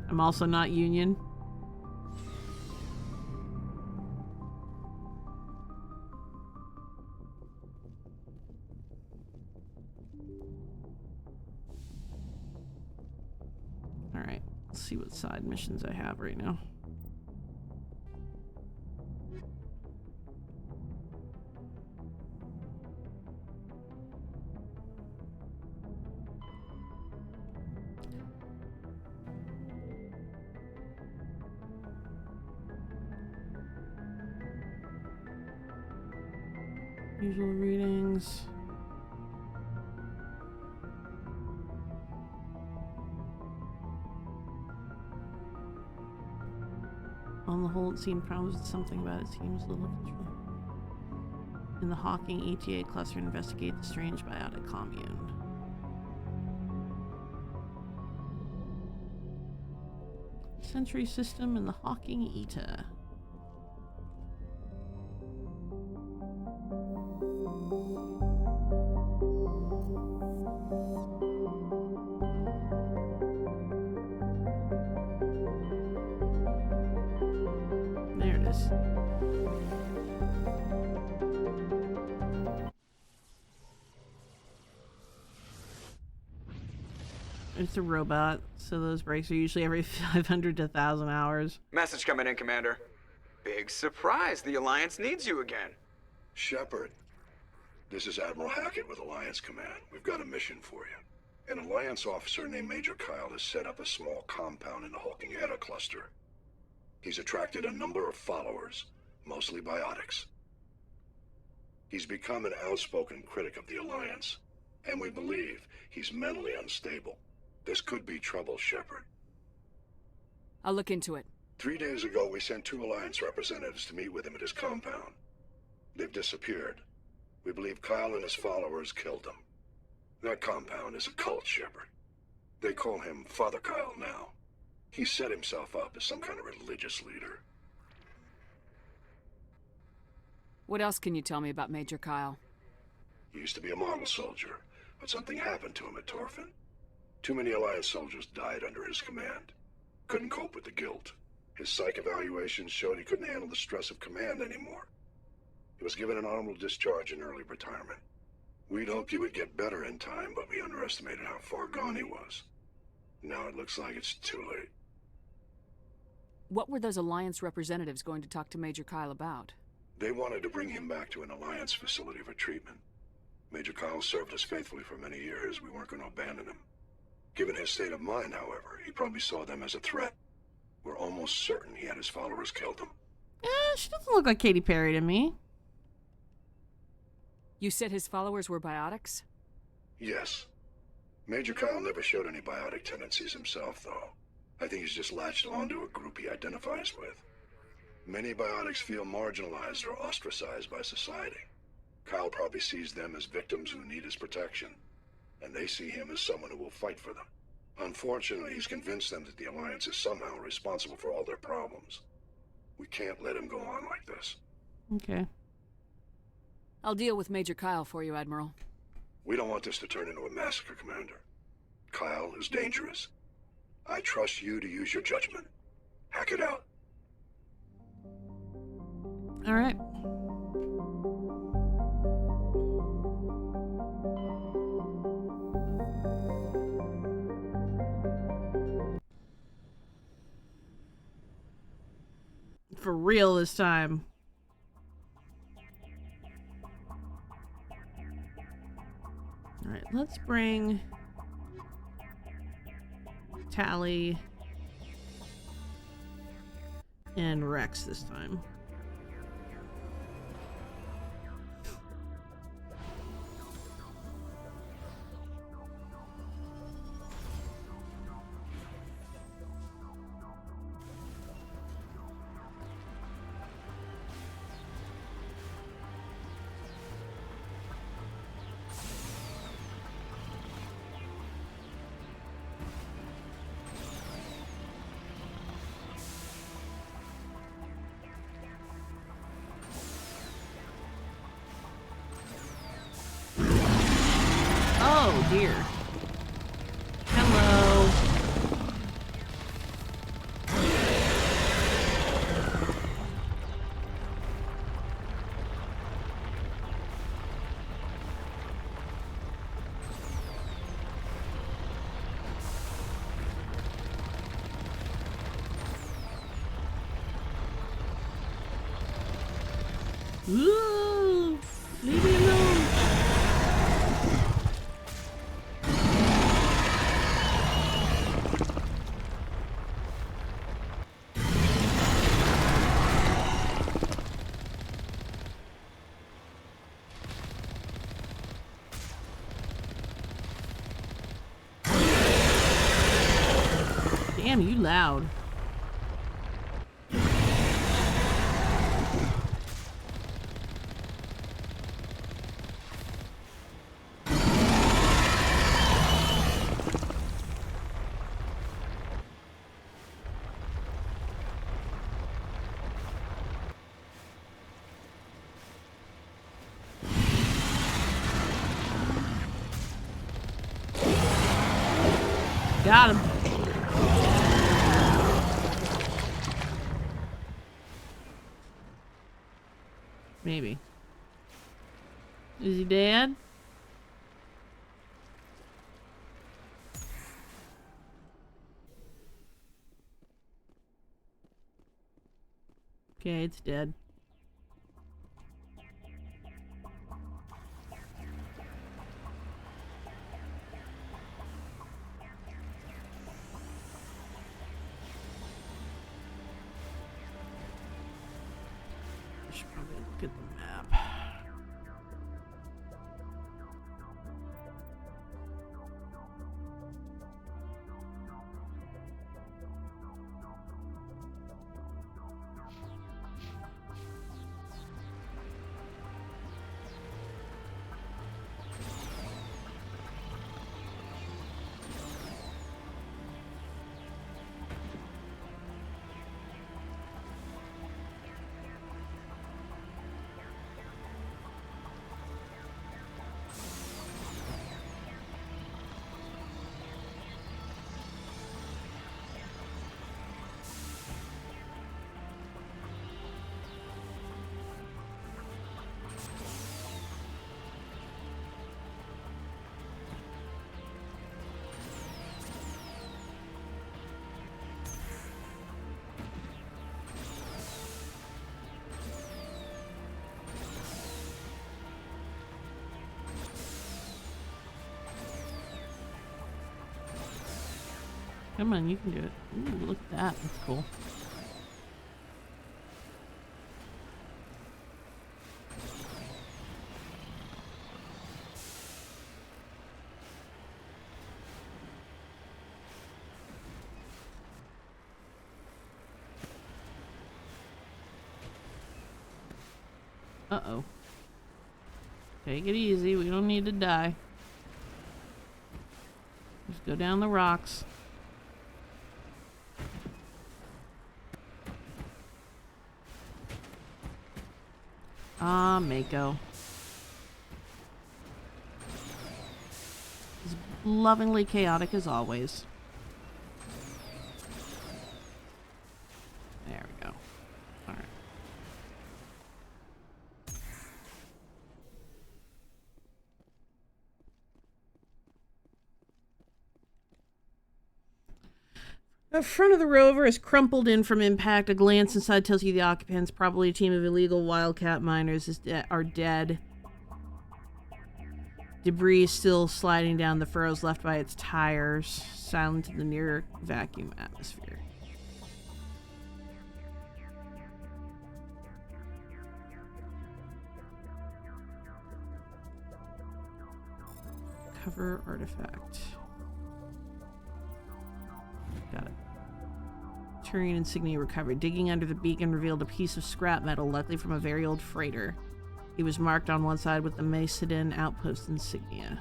I'm also not union. Alright, let's see what side missions I have right now. Usual readings. On the whole, it seemed promised something about it seems a little official. In the Hawking ETA cluster, investigate the strange biotic commune. sentry system and the Hawking Eta. There it is. It's a robot, so those breaks are usually every 500 to 1,000 hours. Message coming in, Commander. Big surprise, the Alliance needs you again. Shepard, this is Admiral Hackett with Alliance Command. We've got a mission for you. An Alliance officer named Major Kyle has set up a small compound in the Hawking Eta cluster. He's attracted a number of followers, mostly biotics. He's become an outspoken critic of the Alliance, and we believe he's mentally unstable. This could be trouble, Shepard. I'll look into it. 3 days ago, we sent 2 Alliance representatives to meet with him at his compound. They've disappeared. We believe Kyle and his followers killed them. That compound is a cult, Shepard. They call him Father Kyle now. He set himself up as some kind of religious leader. What else can you tell me about Major Kyle? He used to be a model soldier, but something happened to him at Torfin. Too many Alliance soldiers died under his command. Couldn't cope with the guilt. His psych evaluations showed he couldn't handle the stress of command anymore. He was given an honorable discharge in early retirement. We'd hoped he would get better in time, but we underestimated how far gone he was. Now it looks like it's too late. What were those Alliance representatives going to talk to Major Kyle about? They wanted to bring him back to an Alliance facility for treatment. Major Kyle served us faithfully for many years. We weren't going to abandon him. Given his state of mind, however, he probably saw them as a threat. We're almost certain he had his followers killed him. She doesn't look like Katy Perry to me. You said his followers were biotics? Yes. Major Kyle never showed any biotic tendencies himself, though. I think he's just latched onto a group he identifies with. Many biotics feel marginalized or ostracized by society. Kyle probably sees them as victims who need his protection, and they see him as someone who will fight for them. Unfortunately, he's convinced them that the Alliance is somehow responsible for all their problems. We can't let him go on like this. Okay. I'll deal with Major Kyle for you, Admiral. We don't want this to turn into a massacre, Commander. Kyle is dangerous. I trust you to use your judgment. Hack it out. All right. For real this time. All right, let's bring Tally and Rex this time. Oh dear. Hello. Ooh, leave me alone. Damn, you loud. Got him. Maybe. Is he dead? Okay, it's dead. I should probably look at the map. Come on, you can do it. Ooh, look at that. That's cool. Uh-oh. Take it easy. We don't need to die. Just go down the rocks. Ah, Mako. He's lovingly chaotic as always. There we go. Alright. The front of the rover is crumpled in from impact. A glance inside tells you the occupants, probably a team of illegal wildcat miners, are dead. Debris is still sliding down the furrows left by its tires, silent in the near vacuum atmosphere. Cover artifact. Got it. Turian insignia recovered. Digging under the beacon revealed a piece of scrap metal, likely from a very old freighter. It was marked on one side with the Macedon outpost insignia.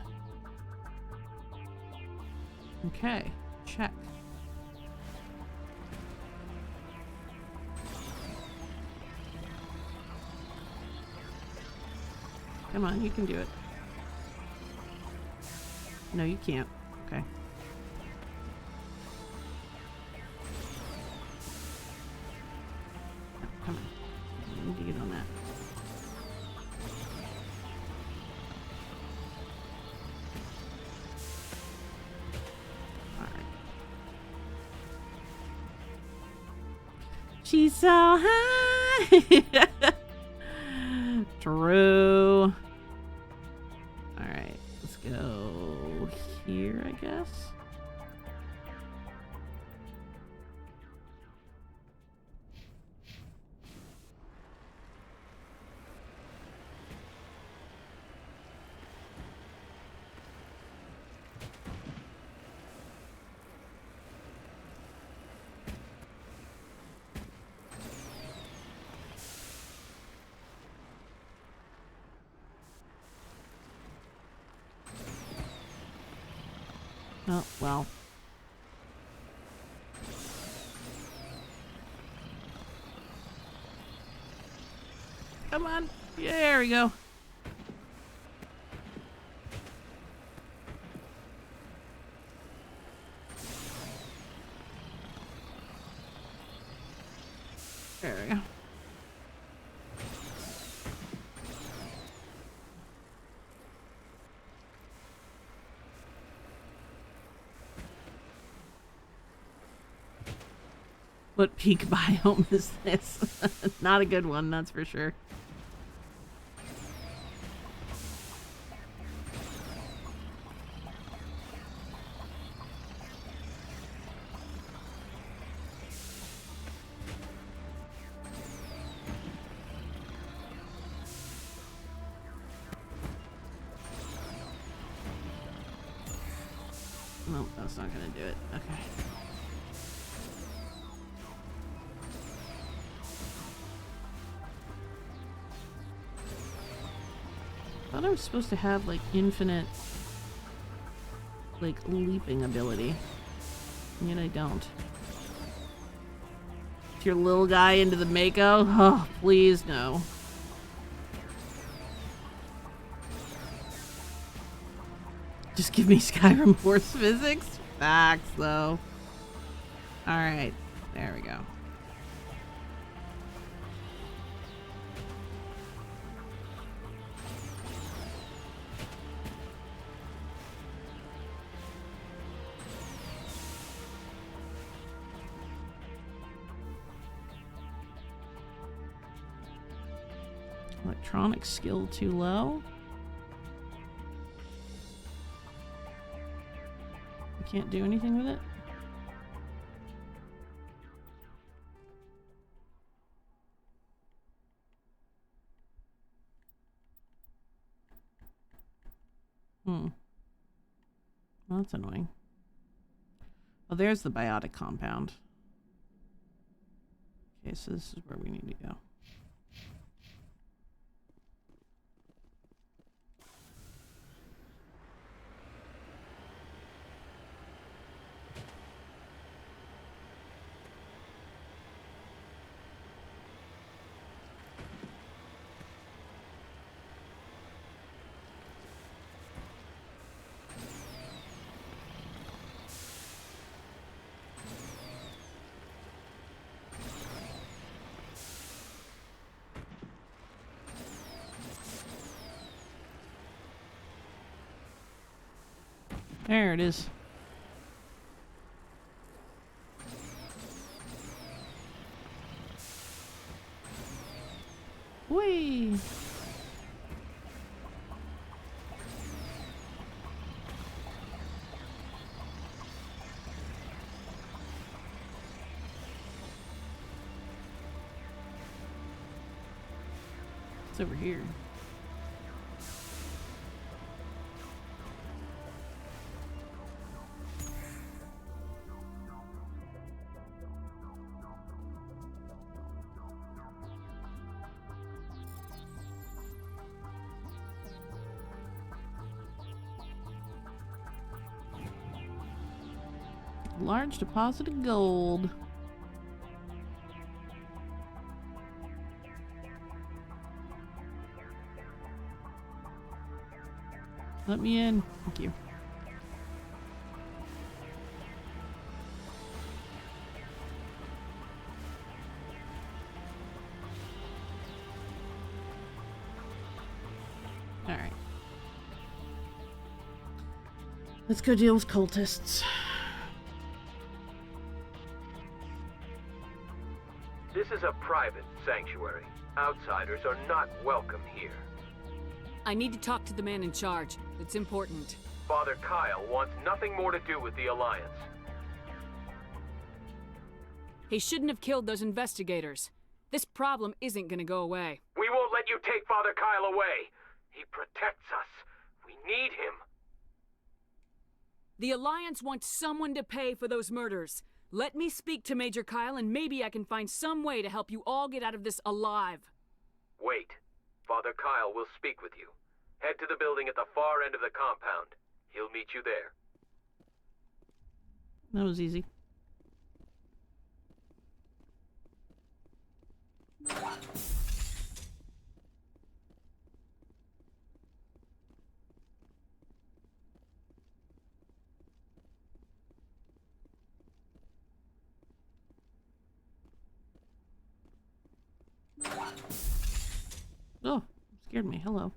Okay, check. Come on, you can do it. No, you can't. Okay. Come on. I need to get on that. Alright. She's so high! True. Alright, let's go here, I guess. Oh, well. Come on. Yeah, there we go. What peak biome is this? Not a good one, that's for sure. No, that's not gonna do it. Okay. I thought I was supposed to have like infinite like leaping ability. And yet I don't. If your little guy into the Mako, oh please no. Just give me Skyrim force physics? Facts, though. Alright. There we go. Electronic skill too low. Can't do anything with it? Well, that's annoying. Oh, there's the biotic compound. Okay, so this is where we need to go. There it is. Whee! It's over here. Large deposit of gold. Let me in. Thank you. All right. Let's go deal with cultists. This is a private sanctuary. Outsiders are not welcome here. I need to talk to the man in charge. It's important. Father Kyle wants nothing more to do with the Alliance. He shouldn't have killed those investigators. This problem isn't gonna go away. We won't let you take Father Kyle away. He protects us. We need him. The Alliance wants someone to pay for those murders. Let me speak to Major Kyle and maybe I can find some way to help you all get out of this alive. Wait. Father Kyle will speak with you. Head to the building at the far end of the compound. He'll meet you there. That was easy. Oh, scared me. Hello.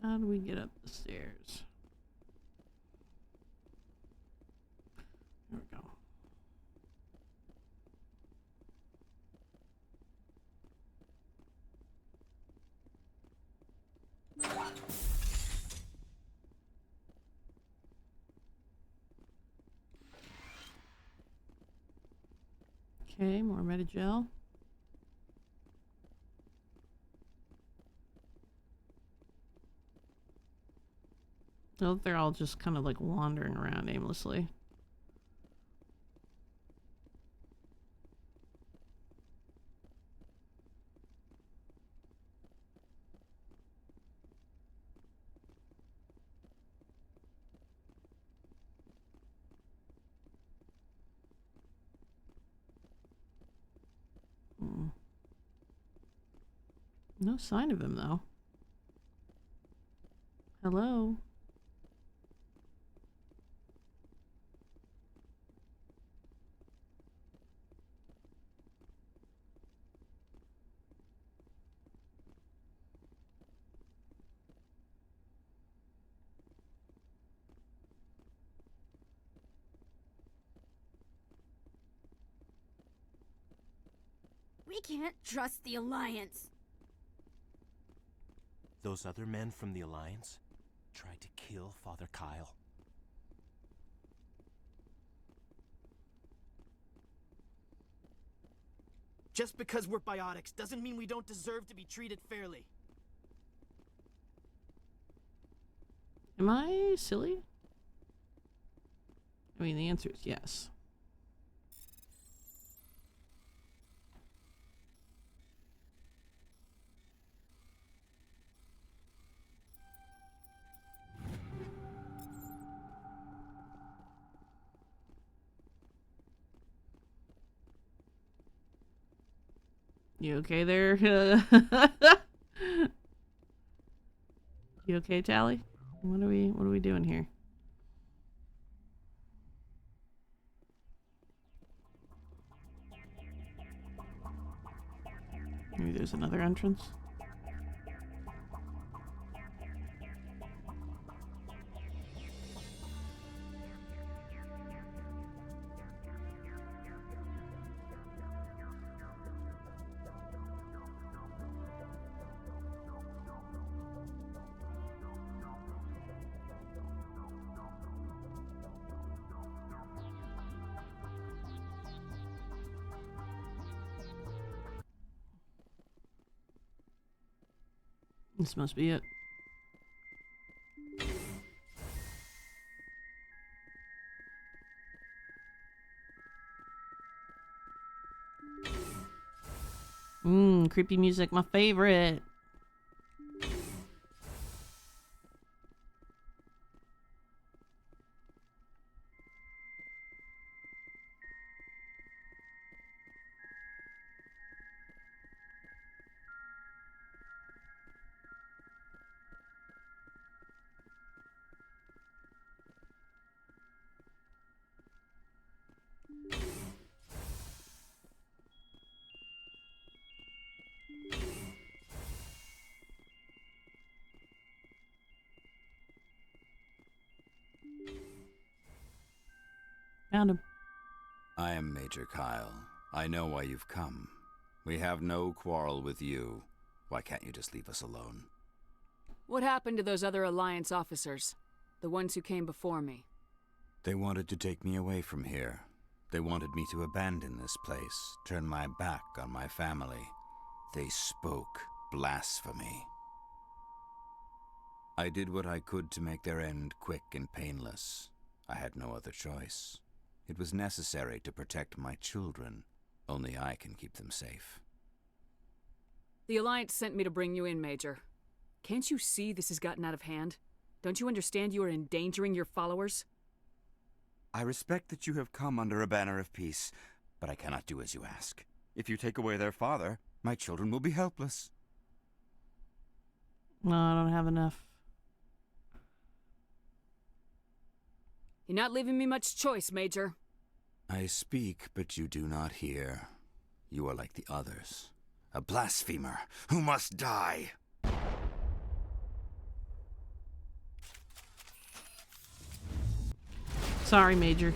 How do we get up the stairs? There we go. Okay, more Metagel. So they're all just kind of like wandering around aimlessly. No sign of him, though. Hello? We can't trust the Alliance. Those other men from the Alliance tried to kill Father Kyle. Just because we're biotics doesn't mean we don't deserve to be treated fairly. Am I silly? I mean, the answer is yes. You okay there? You okay, Tally? What are we doing here? Maybe there's another entrance. This must be it. Creepy music, my favorite. Found him. I am Major Kyle. I know why you've come. We have no quarrel with you. Why can't you just leave us alone? What happened to those other Alliance officers? The ones who came before me? They wanted to take me away from here. They wanted me to abandon this place, turn my back on my family. They spoke blasphemy. I did what I could to make their end quick and painless. I had no other choice. It was necessary to protect my children. Only I can keep them safe. The Alliance sent me to bring you in, Major. Can't you see this has gotten out of hand? Don't you understand you are endangering your followers? I respect that you have come under a banner of peace, but I cannot do as you ask. If you take away their father, my children will be helpless. No, I don't have enough. You're not leaving me much choice, Major. I speak, but you do not hear. You are like the others. A blasphemer who must die. Sorry, Major.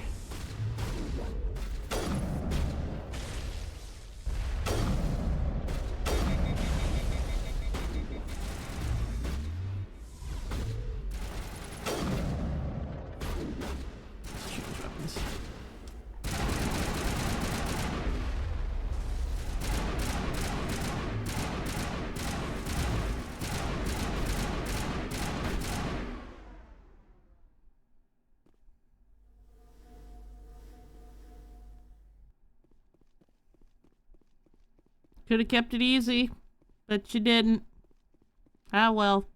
Could have kept it easy, but you didn't. Ah, well.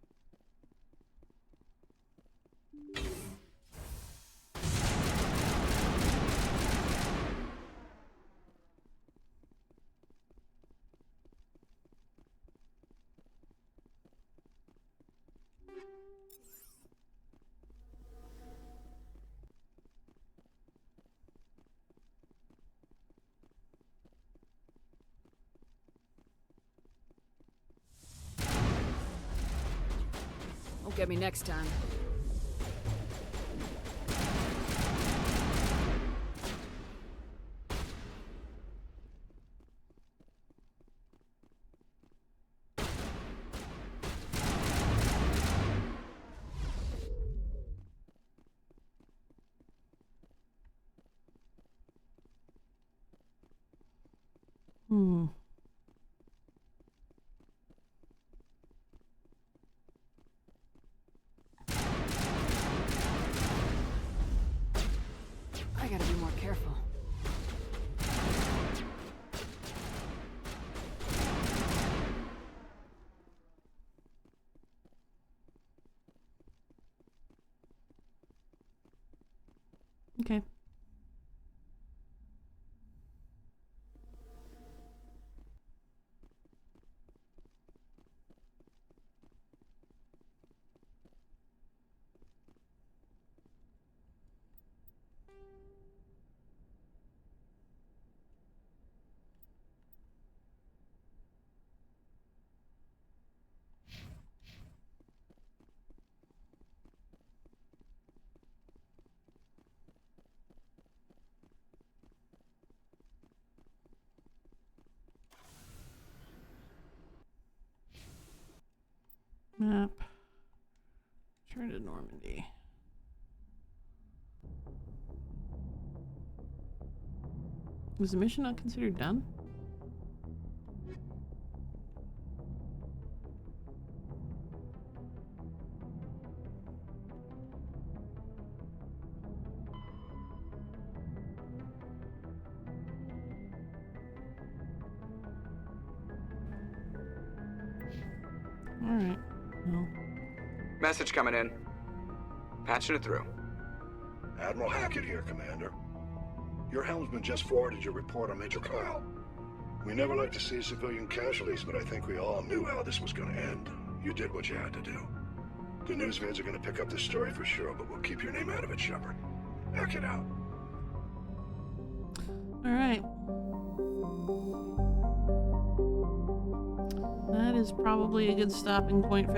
Won't get me next time. I gotta be more careful. Okay. Map. Turn to Normandy. Was the mission not considered done? Alright. Well. Message coming in. Patching it through. Admiral Hackett here, Commander. Your helmsman just forwarded your report on Major Kyle. We never like to see civilian casualties, but I think we all knew how this was going to end. You did what you had to do. The news vids are going to pick up this story for sure, but we'll keep your name out of it, Shepard. Hackett out. Alright. That is probably a good stopping point for the